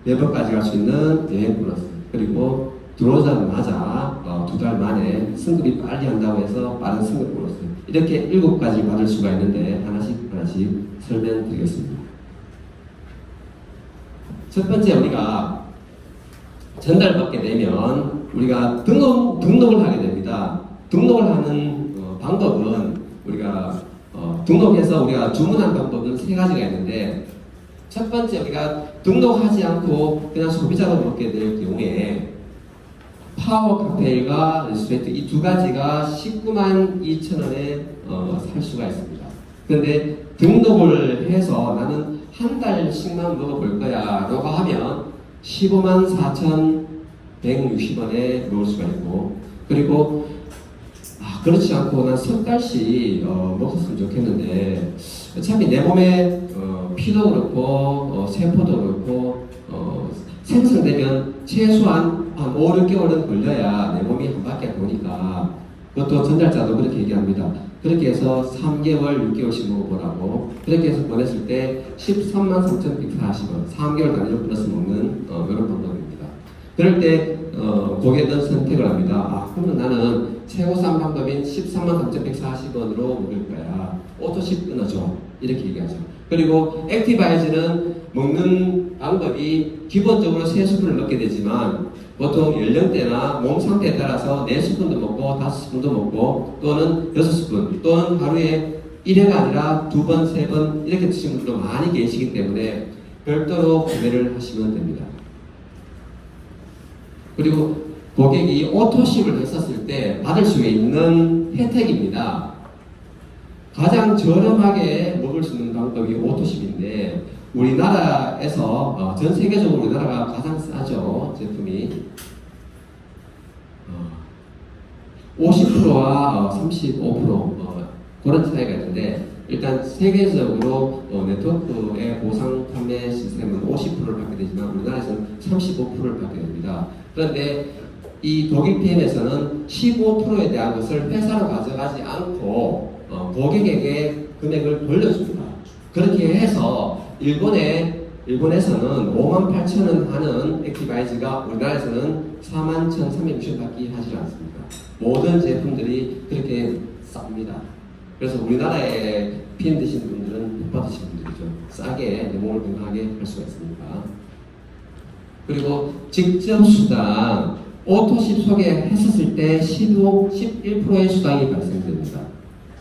4번까지 갈 수 있는 여행 보너스, 그리고 들어오자마자 2달 만에 승급이 빨리 한다고 해서 빠른 승급 보너스, 이렇게 7가지 받을 수가 있는데 하나씩 설명드리겠습니다. 첫 번째, 우리가 전달받게 되면 우리가 등록을 하게 됩니다. 등록을 하는 방법은 우리가 등록해서 우리가 주문한 방법은 3가지가 있는데, 첫 번째 우리가 등록하지 않고 그냥 소비자로 먹게 될 경우에 파워 칵테일과 레스토레이트 이 두 가지가 19만 2천 원에 살 수가 있습니다. 그런데 등록을 해서 나는 한 달씩만 먹어볼 거야 라고 하면 15만 4,160원에 먹을 수가 있고, 그리고 그렇지 않고 난 석 달씩 먹었으면 좋겠는데 어차피 내 몸에 피도 그렇고 세포도 그렇고 생성되면 최소한 한 5, 6개월은 걸려야 내 몸이 한 바퀴 도니까, 그것도 전달자도 그렇게 얘기합니다. 그렇게 해서 3개월, 6개월씩 먹어보라고. 그렇게 해서 보냈을 때 13만 3,140원, 3개월 단위로 플러스 먹는 이런 방법입니다. 그럴 때 고객은 선택을 합니다. 그러면 나는 최고 싼 방법인 13만 3,140원으로 먹을 거야. 오토십 끊어줘. 이렇게 얘기하죠. 그리고 액티바이즈는 먹는 방법이 기본적으로 3스푼을 먹게 되지만 보통 연령대나 몸 상태에 따라서 4스푼도 먹고 5스푼도 먹고 또는 6스푼 또는 하루에 1회가 아니라 2번, 3번 이렇게 드시는 분들도 많이 계시기 때문에 별도로 구매를 하시면 됩니다. 그리고 고객이 오토십을 했었을 때 받을 수 있는 혜택입니다. 가장 저렴하게 먹을 수 있는 방법이 오토십인데 우리나라에서 전 세계적으로 우리나라가 가장 싸죠. 제품이 50%와 35% 그런 차이가 있는데, 일단 세계적으로 네트워크의 보상 판매 시스템은 50%를 받게 되지만 우리나라에서는 35%를 받게 됩니다. 그런데 이 독일 PM에서는 15%에 대한 것을 회사로 가져가지 않고 고객에게 금액을 돌려줍니다. 그렇게 해서 일본에서는 58,000원 하는 액티바이즈가 우리나라에서는 41,360원밖에 하지 않습니다. 모든 제품들이 그렇게 쌉니다. 그래서 우리나라에 PM 드시는 분들은 못 받으시는 분들이죠. 싸게 내 몸을 건강하게 할 수가 있습니다. 그리고 직접 수당, 오토십 소개했었을 때 11%의 수당이 발생됩니다.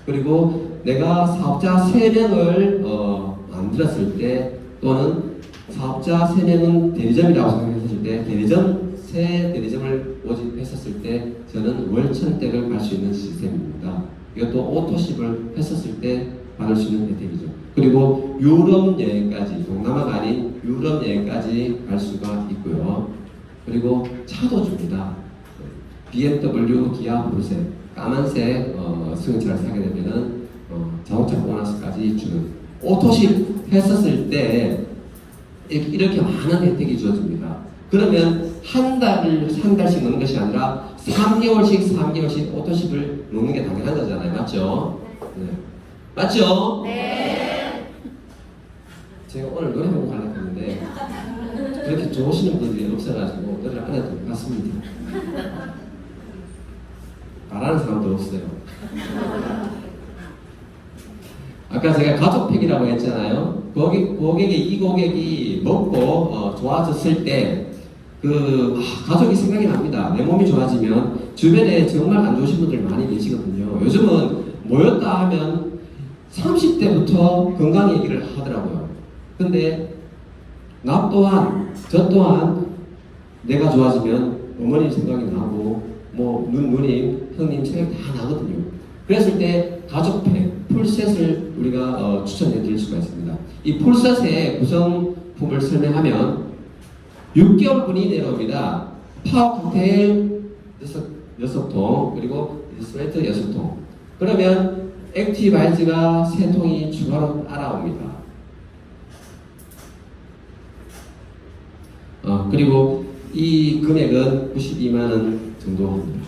그리고 내가 사업자 3명을 만들었을 때 또는 사업자 3명은 대리점이라고 생각했을 때 새 대리점을 모집했었을 때 저는 월 1,000댁을 갈 수 있는 시스템입니다. 이것도 오토십을 했었을 때 받을 수 있는 혜택이죠. 그리고 유럽 여행까지, 동남아가 아닌 유럽 여행까지 갈 수가 있고요. 그리고 차도 줍니다. BMW, 기아, 포르쉐, 까만색 승용차를 사게 되면은 자동차 보너스까지 주는, 오토십 했었을 때 이렇게 많은 혜택이 주어집니다. 그러면 한 달씩 먹는 것이 아니라 3개월씩 오토십을 먹는 게 당연한 거잖아요. 맞죠? 네. 맞죠? 네. 제가 오늘 노래 한곡 하려고 했는데 그렇게 좋으시는 분들이 없어가지고 노래를 안 해도 될 것 같습니다. 말하는 사람도 없어요. 아까 제가 가족팩이라고 했잖아요. 이 고객이 먹고 좋아졌을 때 가족이 생각이 납니다. 내 몸이 좋아지면 주변에 정말 안 좋으신 분들 많이 계시거든요. 요즘은 모였다 하면 30대부터 건강 얘기를 하더라고요. 근데 저 또한 내가 좋아지면 어머님 생각이 나고 누님, 형님 생각이 다 나거든요. 그랬을 때 가족팩, 풀셋을 우리가 추천해 드릴 수가 있습니다. 이 풀셋의 구성품을 설명하면 6개월분이 내려옵니다. 파워 칵테일 6통, 그리고 스프레드 6통. 그러면 액티바이즈가 3통이 추가로 따라옵니다. 그리고 이 금액은 92만원 정도 합니다.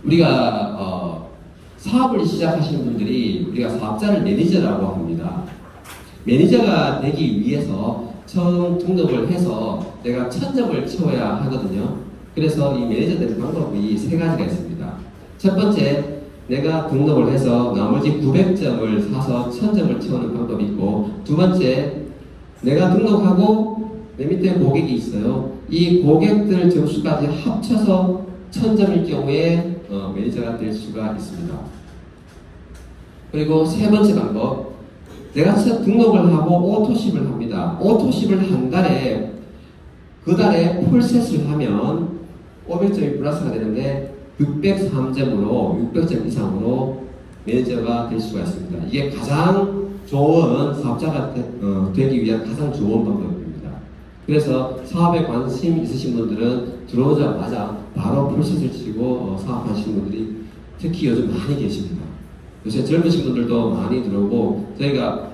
우리가 사업을 시작하시는 분들이 우리가 사업자를 매니저라고 합니다. 매니저가 되기 위해서 처음 등록을 해서 내가 1,000점을 채워야 하거든요. 그래서 이 매니저 되는 방법이 3가지가 있습니다. 첫 번째, 내가 등록을 해서 나머지 900점을 사서 1,000점을 채우는 방법이 있고, 두 번째, 내가 등록하고 내 밑에 고객이 있어요. 이 고객들 점수까지 합쳐서 1,000점일 경우에 매니저가 될 수가 있습니다. 그리고 세 번째 방법, 내가 첫 등록을 하고 오토십을 합니다. 오토십을 한 달에 그 달에 풀셋을 하면 500점이 플러스가 되는데 603점으로 600점 이상으로 매니저가 될 수가 있습니다. 이게 가장 좋은 사업자가 되기 위한 가장 좋은 방법입니다. 그래서 사업에 관심 있으신 분들은 들어오자마자 바로 풀셋을 치고 사업하시는 분들이 특히 요즘 많이 계십니다. 요새 젊으신 분들도 많이 들어오고 저희가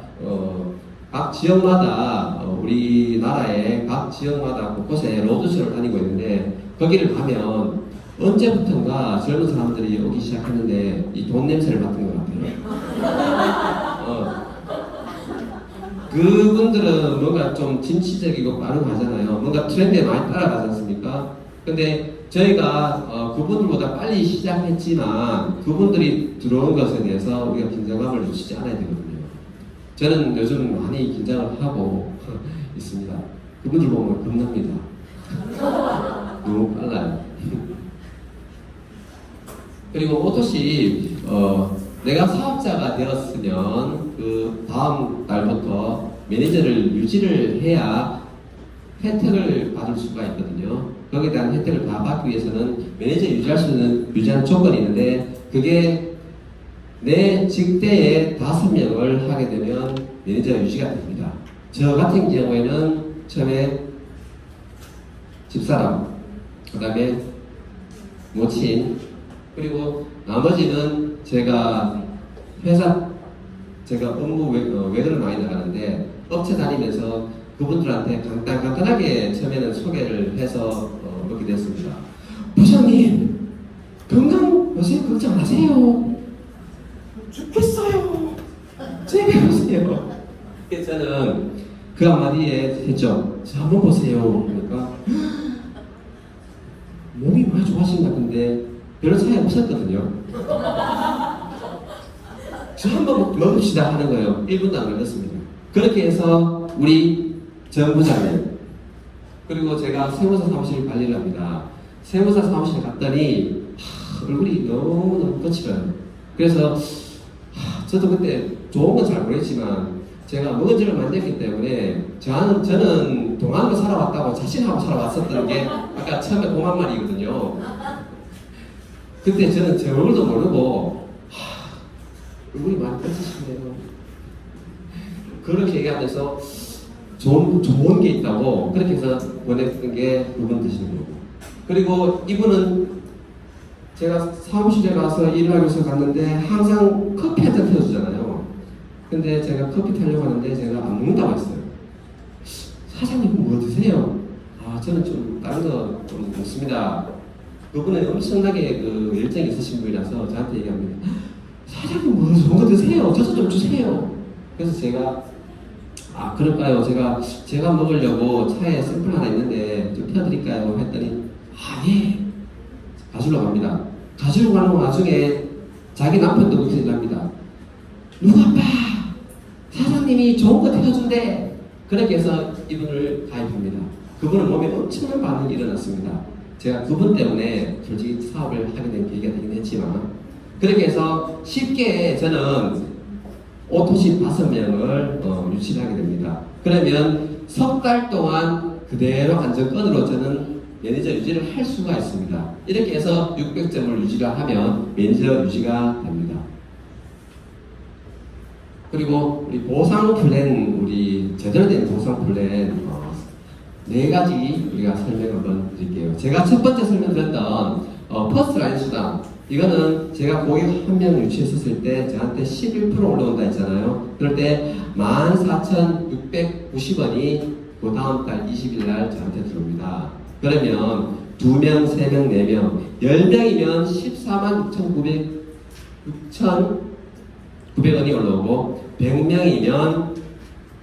각 지역마다 우리나라의 각 지역마다 곳곳에 로드쇼를 다니고 있는데 거기를 가면 언제부턴가 젊은 사람들이 오기 시작했는데 이 돈 냄새를 맡은 것 같아요. 그분들은 뭔가 좀 진취적이고 빠르고 하잖아요. 뭔가 트렌드에 많이 따라가지 않습니까? 근데 저희가 그분들보다 빨리 시작했지만 그분들이 들어오는 것에 대해서 우리가 긴장감을 놓치지 않아야 되거든요. 저는 요즘 많이 긴장을 하고 있습니다. 그분들 보면 겁납니다. 너무 빨라요. 그리고 오토시 내가 사업자가 되었으면 그 다음 달부터 매니저를 유지를 해야 혜택을 받을 수가 있거든요. 거기에 대한 혜택을 다 받기 위해서는 매니저 유지할 수 있는 유지하는 조건이 있는데 그게 내 직대에 5명을 하게 되면 매니저 유지가 됩니다. 저 같은 경우에는 처음에 집사람, 그 다음에 모친, 그리고 나머지는 제가 업무 외근을 많이 나가는데 업체 다니면서 그분들한테 간단하게 처음에는 소개를 해서 그렇게 됐습니다. 부장님, 건강 요새 걱정 마세요. 죽겠어요. 제게 보세요. 그래서 저는 그 한마디에 했죠. 자, 한번 보세요. 그러니까 몸이 많이 좋아진 것 같은데 별로 차이 없었거든요. 저 한번 먹읍시다 하는 거예요. 1분도 안 걸렸습니다. 그렇게 해서 우리 전 부장님, 그리고 제가 세무사 사무실 관리를 합니다. 세무사 사무실 갔더니 얼굴이 너무너무 거칠어요. 그래서 저도 그때 좋은 건 잘 모르겠지만 제가 먹은 지를 많이 됐기 때문에 저는 동안으로 살아왔다고 자신하고 살아왔었던 게 아까 처음에 공한 말이거든요. 그때 저는 제 얼굴도 모르고 얼굴이 많이 꺼지시네요. 그렇게 얘기하면서 좋은 게 있다고 그렇게 해서 보냈던 게 그분 드시는 거고. 그리고 이분은 제가 사무실에 가서 일을 하기 위해서 갔는데 항상 커피 한 잔 태워주잖아요. 근데 제가 커피 타려고 하는데 제가 안 먹는다고 했어요. 사장님 뭐 드세요? 저는 좀 다른 거 좀 먹습니다. 그분은 엄청나게 그 열정이 있으신 분이라서 저한테 얘기합니다. 사장님 뭐 좋은 거 드세요. 저도 좀 주세요. 그래서 제가 그럴까요? 제가 먹으려고 차에 샘플 하나 있는데 좀 펴드릴까요? 했더니 예. 가지러 갑니다. 가지러 가는 와중에 자기 남편도 그렇게 합니다. 누구 아빠 사장님이 좋은 거 태워준대. 그렇게 해서 이분을 가입합니다. 그분은 몸에 엄청난 반응이 일어났습니다. 제가 그분 때문에 솔직히 사업을 하게 된 계기가 되긴 했지만 그렇게 해서 쉽게 저는 오토시 5명을 유치를 하게 됩니다. 그러면 석 달 동안 그대로 안정권으로 저는 매니저 유지를 할 수가 있습니다. 이렇게 해서 600점을 유지를 하면 매니저 유지가 됩니다. 그리고 우리 보상 플랜, 우리 제대로 된 보상 플랜 4가지 우리가 설명 한번 드릴게요. 제가 첫 번째 설명드렸던 퍼스트 라인 수당, 이거는 제가 고객 한 명 유치했었을 때 저한테 11% 올라온다 했잖아요. 그럴 때 14,690원이 그 다음 달 20일 날 저한테 들어옵니다. 그러면 2명, 3명, 4명, 10명이면 146,900원이 올라오고 100명이면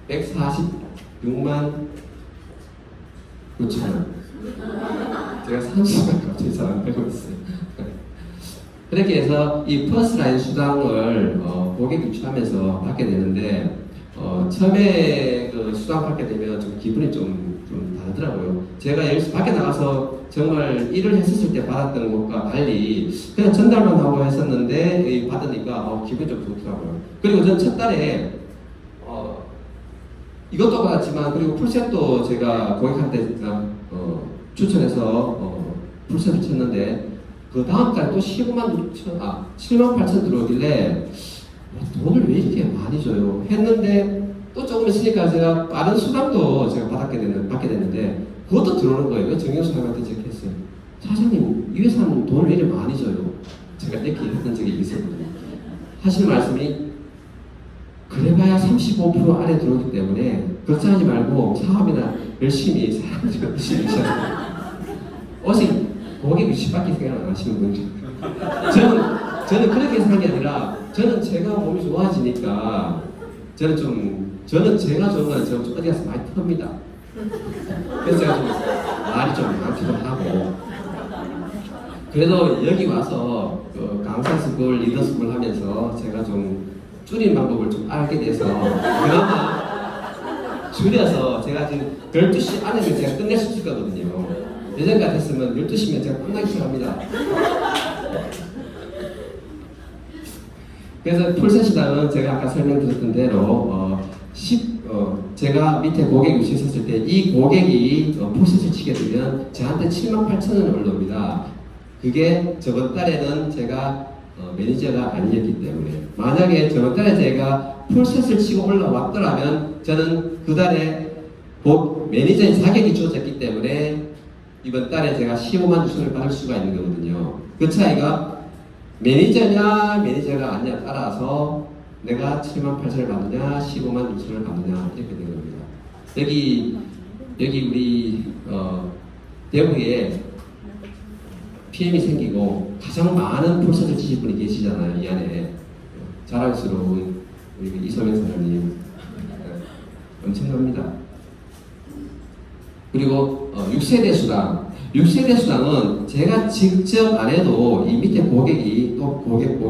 146만 9천원. 제가 30만 갑자기 잘 안 되고 있어요. 그렇게 해서 이 퍼스트라인 수당을 고객 유치하면서 받게 되는데 처음에 그 수당 받게 되면 좀 기분이 좀 다르더라고요. 제가 열심히 밖에 나가서 정말 일을 했었을 때 받았던 것과 달리 그냥 전달만 하고 했었는데 받으니까 기분이 좀 좋더라고요. 그리고 전 첫 달에 이것도 받았지만 그리고 풀셋도 제가 고객한테 추천해서 풀셋을 쳤는데 그 다음 달 또 7만 8천 들어오길래 돈을 왜 이렇게 많이 줘요? 했는데 또 조금 있으니까 제가 빠른 수당도 제가 받게 됐는데 그것도 들어오는 거예요. 정영수 사장한테 제가 했어요. 사장님, 이 회사는 돈을 왜 이렇게 많이 줘요? 제가 이렇게 했던 적이 있었거든요. 하시는 말씀이 그래봐야 35% 안에 들어오기 때문에 걱정하지 말고 사업이나 열심히 사람들 열심히 혹시 고객 60밖에 생각 안 하시는 분들 저는 그렇게 생각이 아니라 저는 제가 몸이 좋아지니까 저는 제가 좋은 건 제가 좀 어디 가서 많이 텁니다. 그래서 제가 좀 말이 좀 많기도 하고 그래도 여기 와서 강사 스쿨, 리더 스쿨 하면서 제가 좀 줄인 방법을 좀 알게 돼서 그나마 줄여서 제가 지금 12시 안에는 제가 끝낼 수 있을 거거든요. 예전 같았으면 12시면 제가 끝나기 시작합니다. 그래서 풀셋시당은 제가 아까 설명드렸던 대로 제가 밑에 고객 유치했을 때 이 고객이 풀셋을 치게 되면 저한테 78,000원을 올라옵니다. 그게 저번 달에는 제가 매니저가 아니었기 때문에 만약에 저번 달에 제가 풀셋을 치고 올라왔더라면 저는 그 달에 매니저의 자격이 주어졌기 때문에 이번 달에 제가 15만 주선을 받을 수가 있는 거거든요. 그 차이가 매니저냐 매니저가 아니냐 따라서 내가 7만 8천을 받느냐 15만 6천을 받느냐 이렇게 되는 겁니다. 여기 우리 대구에 PM이 생기고 가장 많은 풀셋을 치실 분이 계시잖아요. 이 안에 자랑스러운 우리 이소명 사장님 엄청납니다. 그리고 6세대 수당 6세대 수당은 제가 직접 안 해도 이 밑에 고객이 또 고객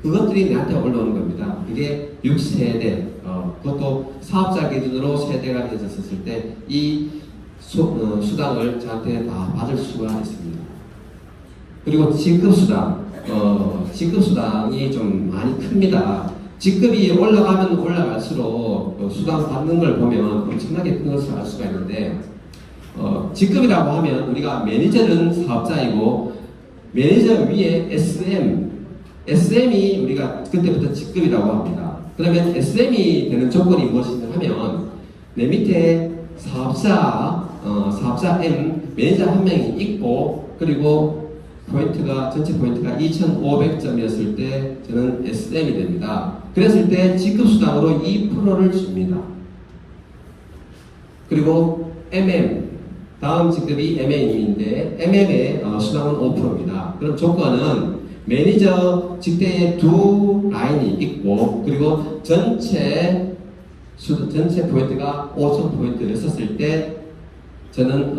그것들이 나한테 올라오는 겁니다. 그게 6세대 그것도 사업자 기준으로 세대가 되었을 때 이 수당을 저한테 다 받을 수가 있습니다. 그리고 직급수당 직급수당이 좀 많이 큽니다. 직급이 올라가면 올라갈수록 수당 받는 걸 보면 엄청나게 큰 것을 알 수가 있는데 직급이라고 하면 우리가 매니저는 사업자이고 매니저 위에 SM이 우리가 그때부터 직급이라고 합니다. 그러면 SM이 되는 조건이 무엇이냐 하면 내 밑에 사업자 M 매니저 한 명이 있고 그리고 전체 포인트가 2,500점이었을 때 저는 SM이 됩니다. 그랬을 때 직급수당으로 2%를 줍니다. 그리고 다음 직급이 MM인데 MM의 수당은 5%입니다. 그럼 조건은 매니저 직대에 두 라인이 있고 그리고 전체 포인트가 5,000포인트였었을 때 저는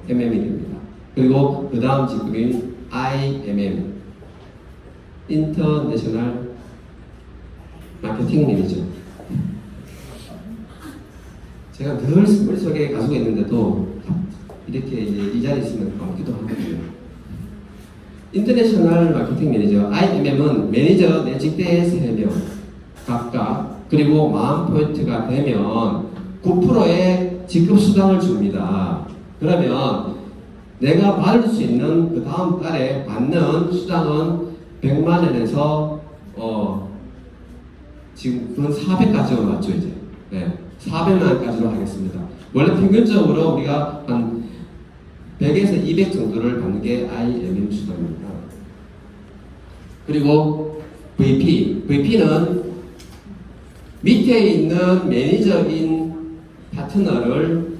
MM이 됩니다. 그리고 그 다음 직급인 IMM 인터내셔널 마케팅 매니저 제가 늘 머릿속에 가지고 있는데도 이렇게 이 자리에 있으면 까먹기도 하거든요. 인터내셔널 마케팅 매니저 IMM은 매니저 내 직대에 3명 각각 그리고 10,000포인트가 되면 9%의 직급 수당을 줍니다. 그러면 내가 받을 수 있는 그 다음 달에 받는 수당은 100만 원에서 지금 그건 400까지로 맞죠 이제. 네, 400만 원까지로 하겠습니다. 원래 평균적으로 우리가 한 100에서 200 정도를 받는 게 IMM 수당입니다. 그리고 VP는 밑에 있는 매니저인 파트너를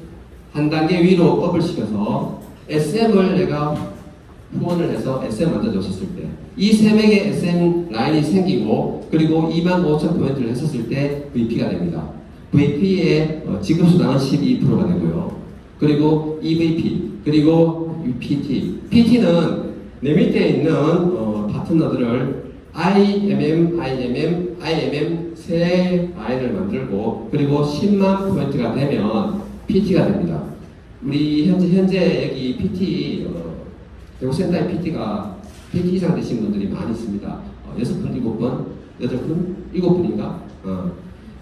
한 단계 위로 업을 시켜서 SM을 내가 후원을 해서 SM 만들어줬을 때 이 3명의 SM 라인이 생기고 그리고 25,000포인트를 했었을 때 VP가 됩니다. VP의 지급수당은 12%가 되고요. 그리고 EVP 그리고 PT는 내 밑에 있는 파트너들을 IMM 세 라인을 만들고 그리고 10만 포인트가 되면 PT가 됩니다. 우리 현재 여기 PT 교육센터의 PT 이상 되신 분들이 많이 있습니다. 6분, 7분, 8분, 7분인가?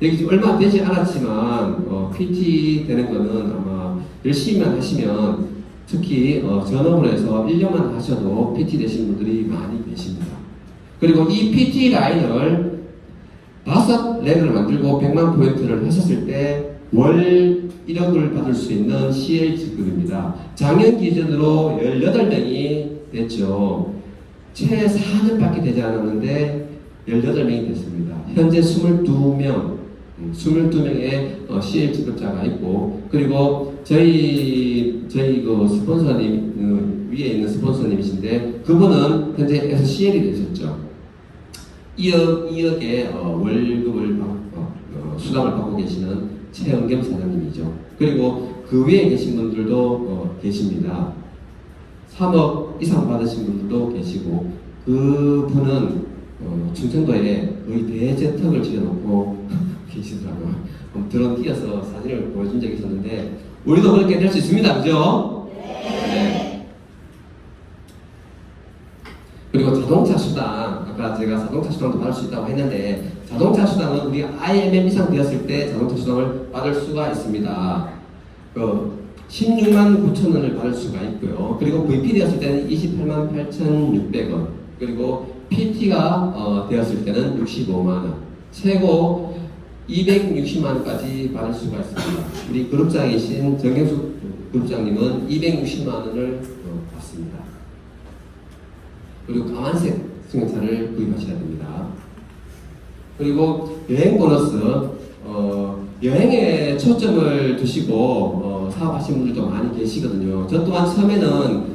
여기 지금 얼마 되지 않았지만 PT 되는 거는 아마 열심히만 하시면 특히 전업으로 해서 1년만 하셔도 PT 되신 분들이 많이 계십니다. 그리고 이 PT 라인을 5랭크를 만들고 100만 포인트를 하셨을 때 월 1억을 받을 수 있는 CL직급입니다. 작년 기준으로 18명이 됐죠. 채 4년밖에 되지 않았는데 18명이 됐습니다. 현재 22명의 CL직급자가 있고, 그리고 저희 그 스폰서님 위에 있는 스폰서님이신데 그분은 현재 SCL이 되셨죠. 2억의 월급을 수당을 받고 계시는 최은겸 사장님이죠. 그리고 그 위에 계신 분들도 계십니다. 3억 이상 받으신 분들도 계시고, 그 분은 충청도에 거의 대저택을 지어놓고 계시더라고요. 드론 띄어서 사진을 보여준 적이 있었는데 우리도 그렇게 될 수 있습니다. 그죠? 네. 그리고 자동차 수당, 아까 제가 자동차 수당도 받을 수 있다고 했는데, 자동차 수당은 우리가 IMM 이상 되었을 때 자동차 수당을 받을 수가 있습니다. 16만 9천 원을 받을 수가 있고요. 그리고 VP 되었을 때는 28만 8,600원, 그리고 PT가 되었을 때는 65만 원, 최고 260만 원까지 받을 수가 있습니다. 우리 그룹장이신 정경숙 그룹장님은 260만 원을 받습니다. 그리고 까만색 승용차를 구입하셔야 됩니다. 그리고 여행 보너스, 여행에 초점을 두시고 사업하시는 분들도 많이 계시거든요. 저 또한 처음에는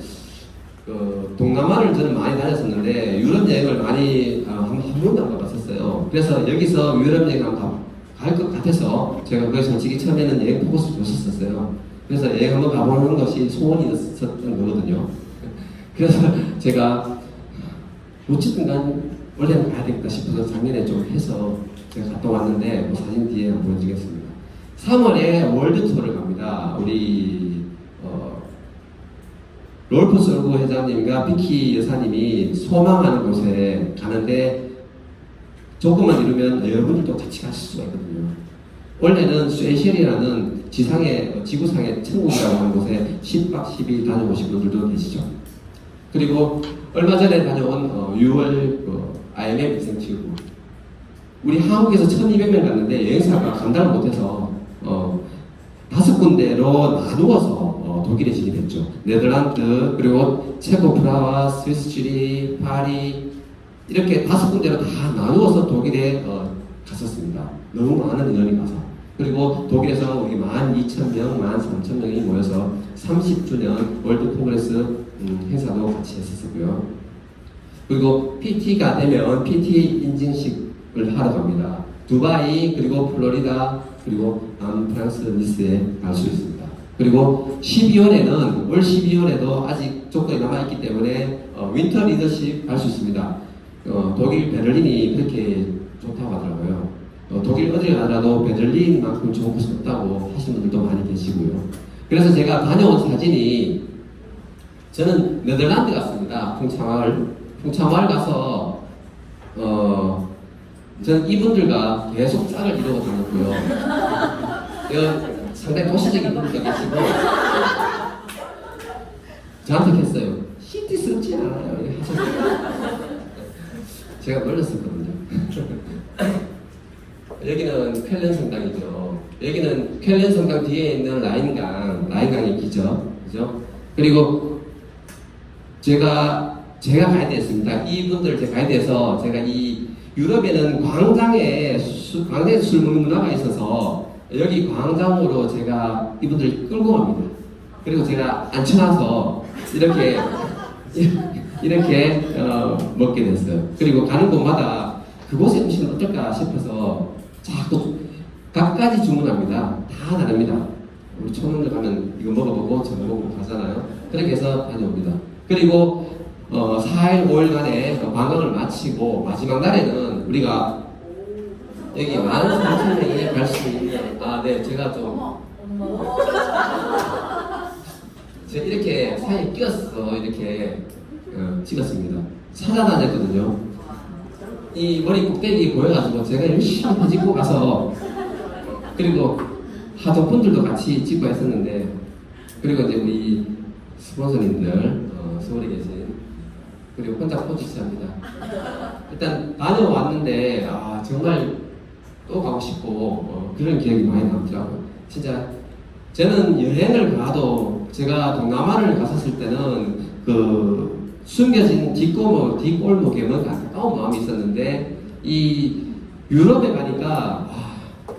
동남아를 저는 많이 다녔었는데 유럽 여행을 많이 한 번도 안 가봤었어요. 그래서 여기서 유럽 여행 한번 갈 것 같아서 제가 그래서 솔직히 처음에는 여행 포커스 줬었어요. 그래서 여행 한번 가보는 것이 소원이었던 거거든요. 그래서 제가 어쨌든 난 원래는 가야 되겠다 싶어서 작년에 좀 해서 제가 갔다 왔는데 사진 뒤에 한번 보여드리겠습니다. 3월에 월드 투어를 갑니다. 우리 롤프 솔고 회장님과 비키 여사님이 소망하는 곳에 가는데 조금만 이루면 여러분들도 같이 가실 수가 있거든요. 원래는 세이셸이라는 지구상의 천국이라고 하는 곳에 10박 10일 다녀오신 분들도 계시죠. 그리고 얼마 전에 다녀온 6월 IMF 비생치고 우리 한국에서 1200명 갔는데 여행사가 감당을 못해서 5군데로 나누어서 독일에 진입했죠. 네덜란드, 그리고 체코 프라하, 스위스 주리, 파리 이렇게 5군데로 다 나누어서 독일에 갔었습니다. 너무 많은 인원이 가서. 그리고 독일에서 우리 12,000명, 13,000명이 모여서 30주년 월드 콩그레스 행사도 같이 했었고요. 그리고 PT가 되면 PT 인증식을 하러 갑니다. 두바이, 그리고 플로리다, 그리고 프랑스 니스에 갈 수 있습니다. 그리고 12월에는 올 12월에도 아직 조건이 남아있기 때문에 윈터 리더십 갈 수 있습니다. 독일 베를린이 그렇게 좋다고 하더라고요. 독일 어딜 가더라도 베를린만큼 좋은 곳이 없다고 하시는 분들도 많이 계시고요. 그래서 제가 다녀온 사진이, 저는 네덜란드 갔습니다. 풍차마을 가서 저는 이분들과 계속 짝을 이루고 다녔고요. 상당히 도시적인 분들도 계시고 저한테 했어요. 시티스럽지 않아요. 이렇게 하셨어요. 제가 놀랐었거든요. 여기는 쾰른 성당이죠. 여기는 쾰른 성당 뒤에 있는 라인강이 기죠. 그죠? 그리고 제가 가이드했습니다. 이분들 제가 가이드해서 제가 이 유럽에는 광장에 술 먹는 문화가 있어서 여기 광장으로 제가 이분들 끌고 갑니다. 그리고 제가 앉혀놔서 이렇게 먹게 됐어요. 그리고 가는 곳마다 그곳의 음식은 어떨까 싶어서 자꾸 각가지 주문합니다. 다 다릅니다. 우리 청년들 가면 이거 먹어보고 저거 먹고 가잖아요. 그렇게 해서 다녀옵니다. 그리고 4일, 5일간의 관광을 마치고 마지막 날에는 우리가 여기 13,000명이 갈 수 있는, 네, 제가 좀 사이에 끼었어 이렇게 찍었습니다. 찾아다녔거든요. 이 머리 꼭대기 보여가지고 제가 열심히 찍고 가서 그리고 하동분들도 같이 찍고 했었는데 그리고 이제 우리 스폰서님들 서울에 계신 그리고 혼자 포즈 취합니다. 일단 다녀왔는데 정말 또 가고 싶고 그런 기억이 많이 남더라고요. 진짜 저는 여행을 가도 제가 동남아를 갔었을 때는 그 숨겨진 뒷골목에 뭔가 가까운 마음이 있었는데 이 유럽에 가니까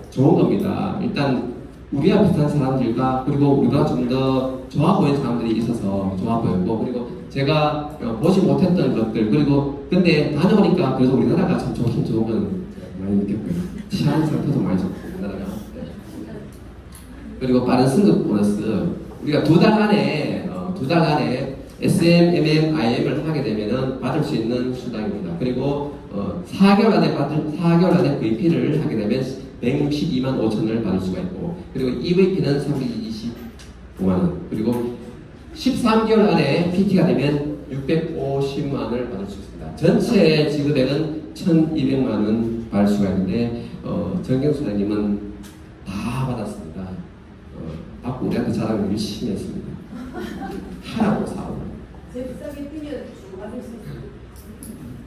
좋은 겁니다. 일단 우리와 비슷한 사람들과 그리고 우리가 좀 더 좋아 보이는 사람들이 있어서 좋아 보였고 그리고 제가 보지 못했던 것들 그리고 근데 다녀오니까 그래서 우리나라가 참 좋긴 좋은 건 많이 느꼈고요. 치안 상태도 많이 좋고 우리나라가 그리고 빠른 승급 보너스 우리가 두 달 안에 SMMMIM을 하게 되면은 받을 수 있는 수당입니다. 그리고 4개월 안에 VP를 하게 되면 162만 5천을 받을 수가 있고 그리고 EVP는 325만 원 그리고 13개월 안에 PT가 되면 650만 원을 받을 수 있습니다. 전체 지급액은 1,200만 원 받을 수가 있는데 정경 수장님은 다 받았습니다. 받고 우리한테 자랑을 열심히 했습니다. 하라고 사고 제일 비싸게 뛰면 받을 수 있어요.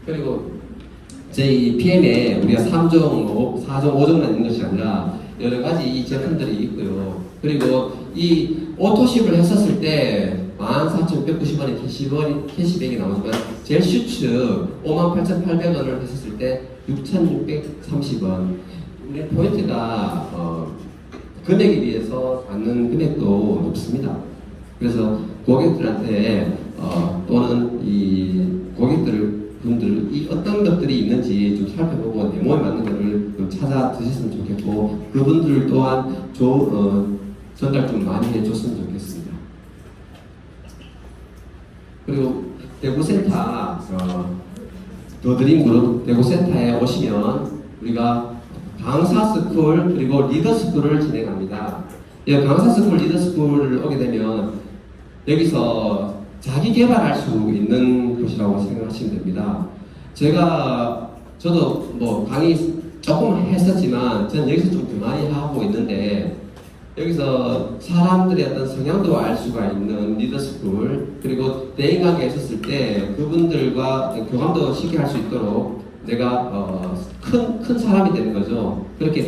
그리고 저희 PM에 우리가 3종, 4종, 5종만 있는 것이 아니라 여러 가지 이 제품들이 있고요. 그리고 이 오토십을 했었을 때 14,690원의 캐시백이 나오지만 제일 슈츠 58,800원을 했었을 때 6,630원. 우리 포인트가 금액에 비해서 받는 금액도 높습니다. 그래서 고객들한테 또는 이 분들 이 어떤 것들이 있는지 좀 살펴보고 내 몸에 맞는 것을 좀 찾아 드셨으면 좋겠고 그분들 또한 전달 좀 많이 해줬으면 좋겠습니다. 그리고 대구센터 더드림그룹 대구센터에 오시면 우리가 강사스쿨 그리고 리더스쿨을 진행합니다. 강사스쿨 리더스쿨을 오게 되면 여기서 자기 개발할 수 있는 곳이라고 생각하시면 됩니다. 저도 뭐 강의 조금 했었지만 저는 여기서 좀 더 많이 하고 있는데 여기서 사람들의 어떤 성향도 알 수가 있는 리더스쿨 그리고 대인관계에 있었을 때 그분들과 교감도 쉽게 할 수 있도록 내가 큰 사람이 되는 거죠. 그렇게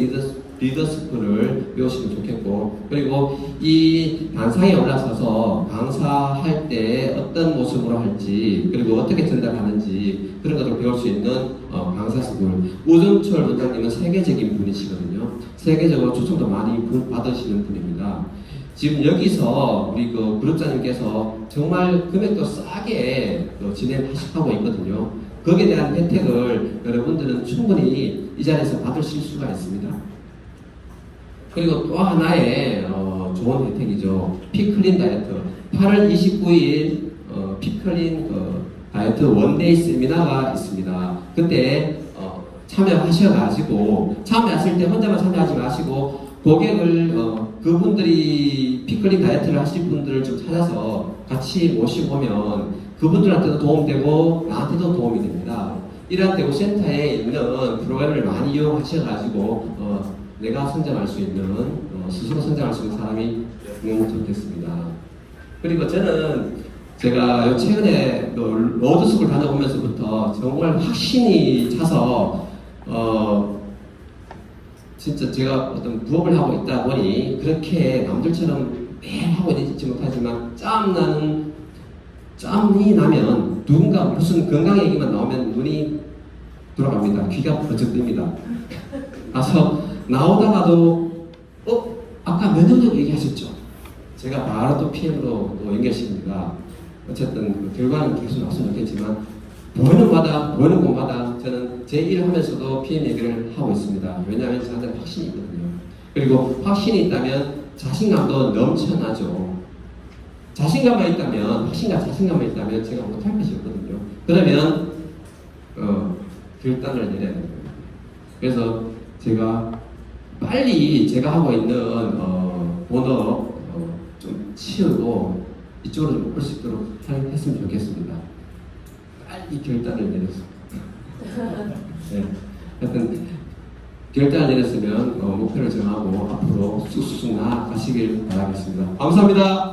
리더스쿨을 배우시면 좋겠고 그리고 이 단상에 올라서서 강사할 때 어떤 모습으로 할지 그리고 어떻게 전달하는지 그런 것을 배울 수 있는 강사스쿨 우정철 원장님은 세계적인 분이시거든요. 세계적으로 초청도 많이 받으시는 분입니다. 지금 여기서 우리 그 그룹장님께서 정말 금액도 싸게 진행하고 있거든요. 거기에 대한 혜택을 여러분들은 충분히 이 자리에서 받으실 수가 있습니다. 그리고 또 하나의 좋은 혜택이죠. 피클린 다이어트. 8월 29일 피클린 다이어트 원데이 세미나가 있습니다. 그때 참여하셔가지고 참여하실 때 혼자만 참여하지 마시고 고객을 그분들이 피클린 다이어트를 하실 분들을 좀 찾아서 같이 모시고 오면 그분들한테도 도움되고 나한테도 도움이 됩니다. 이러한 대구 센터에 있는 프로그램을 많이 이용하셔가지고 내가 성장할 수 있는 스스로 성장할 수 있는 사람이 되면 좋겠습니다. 그리고 저는 제가 최근에 로드스쿨 다녀오면서부터 정말 확신이 차서 진짜 제가 어떤 부업을 하고 있다 보니 그렇게 남들처럼 매일 하고 있지 못하지만 짬이 나면 누군가 무슨 건강 얘기만 나오면 눈이 돌아갑니다. 귀가 번쩍 뜹니다. 그래서 나오다가도 아까 면역력 얘기하셨죠? 제가 바로 또 PM으로 또 연결시킵니다. 어쨌든 그 결과는 계속 나왔으면 좋겠지만 보이는 곳마다 저는 제 일을 하면서도 PM 얘기를 하고 있습니다. 왜냐하면 저한테 확신이 있거든요. 그리고 확신이 있다면 자신감도 넘쳐나죠. 자신감만 있다면 자신감만 있다면 제가 못할 것이 없거든요. 그러면 결단을 내려야 됩니다. 그래서 제가 빨리 제가 하고 있는 본업 좀 치우고 이쪽으로 좀 올 수 있도록 했으면 좋겠습니다. 빨리 결단을 내려서. 네. 하여튼 결단을 내렸으면 목표를 정하고 앞으로 쑥쑥 나아가시길 바라겠습니다. 감사합니다.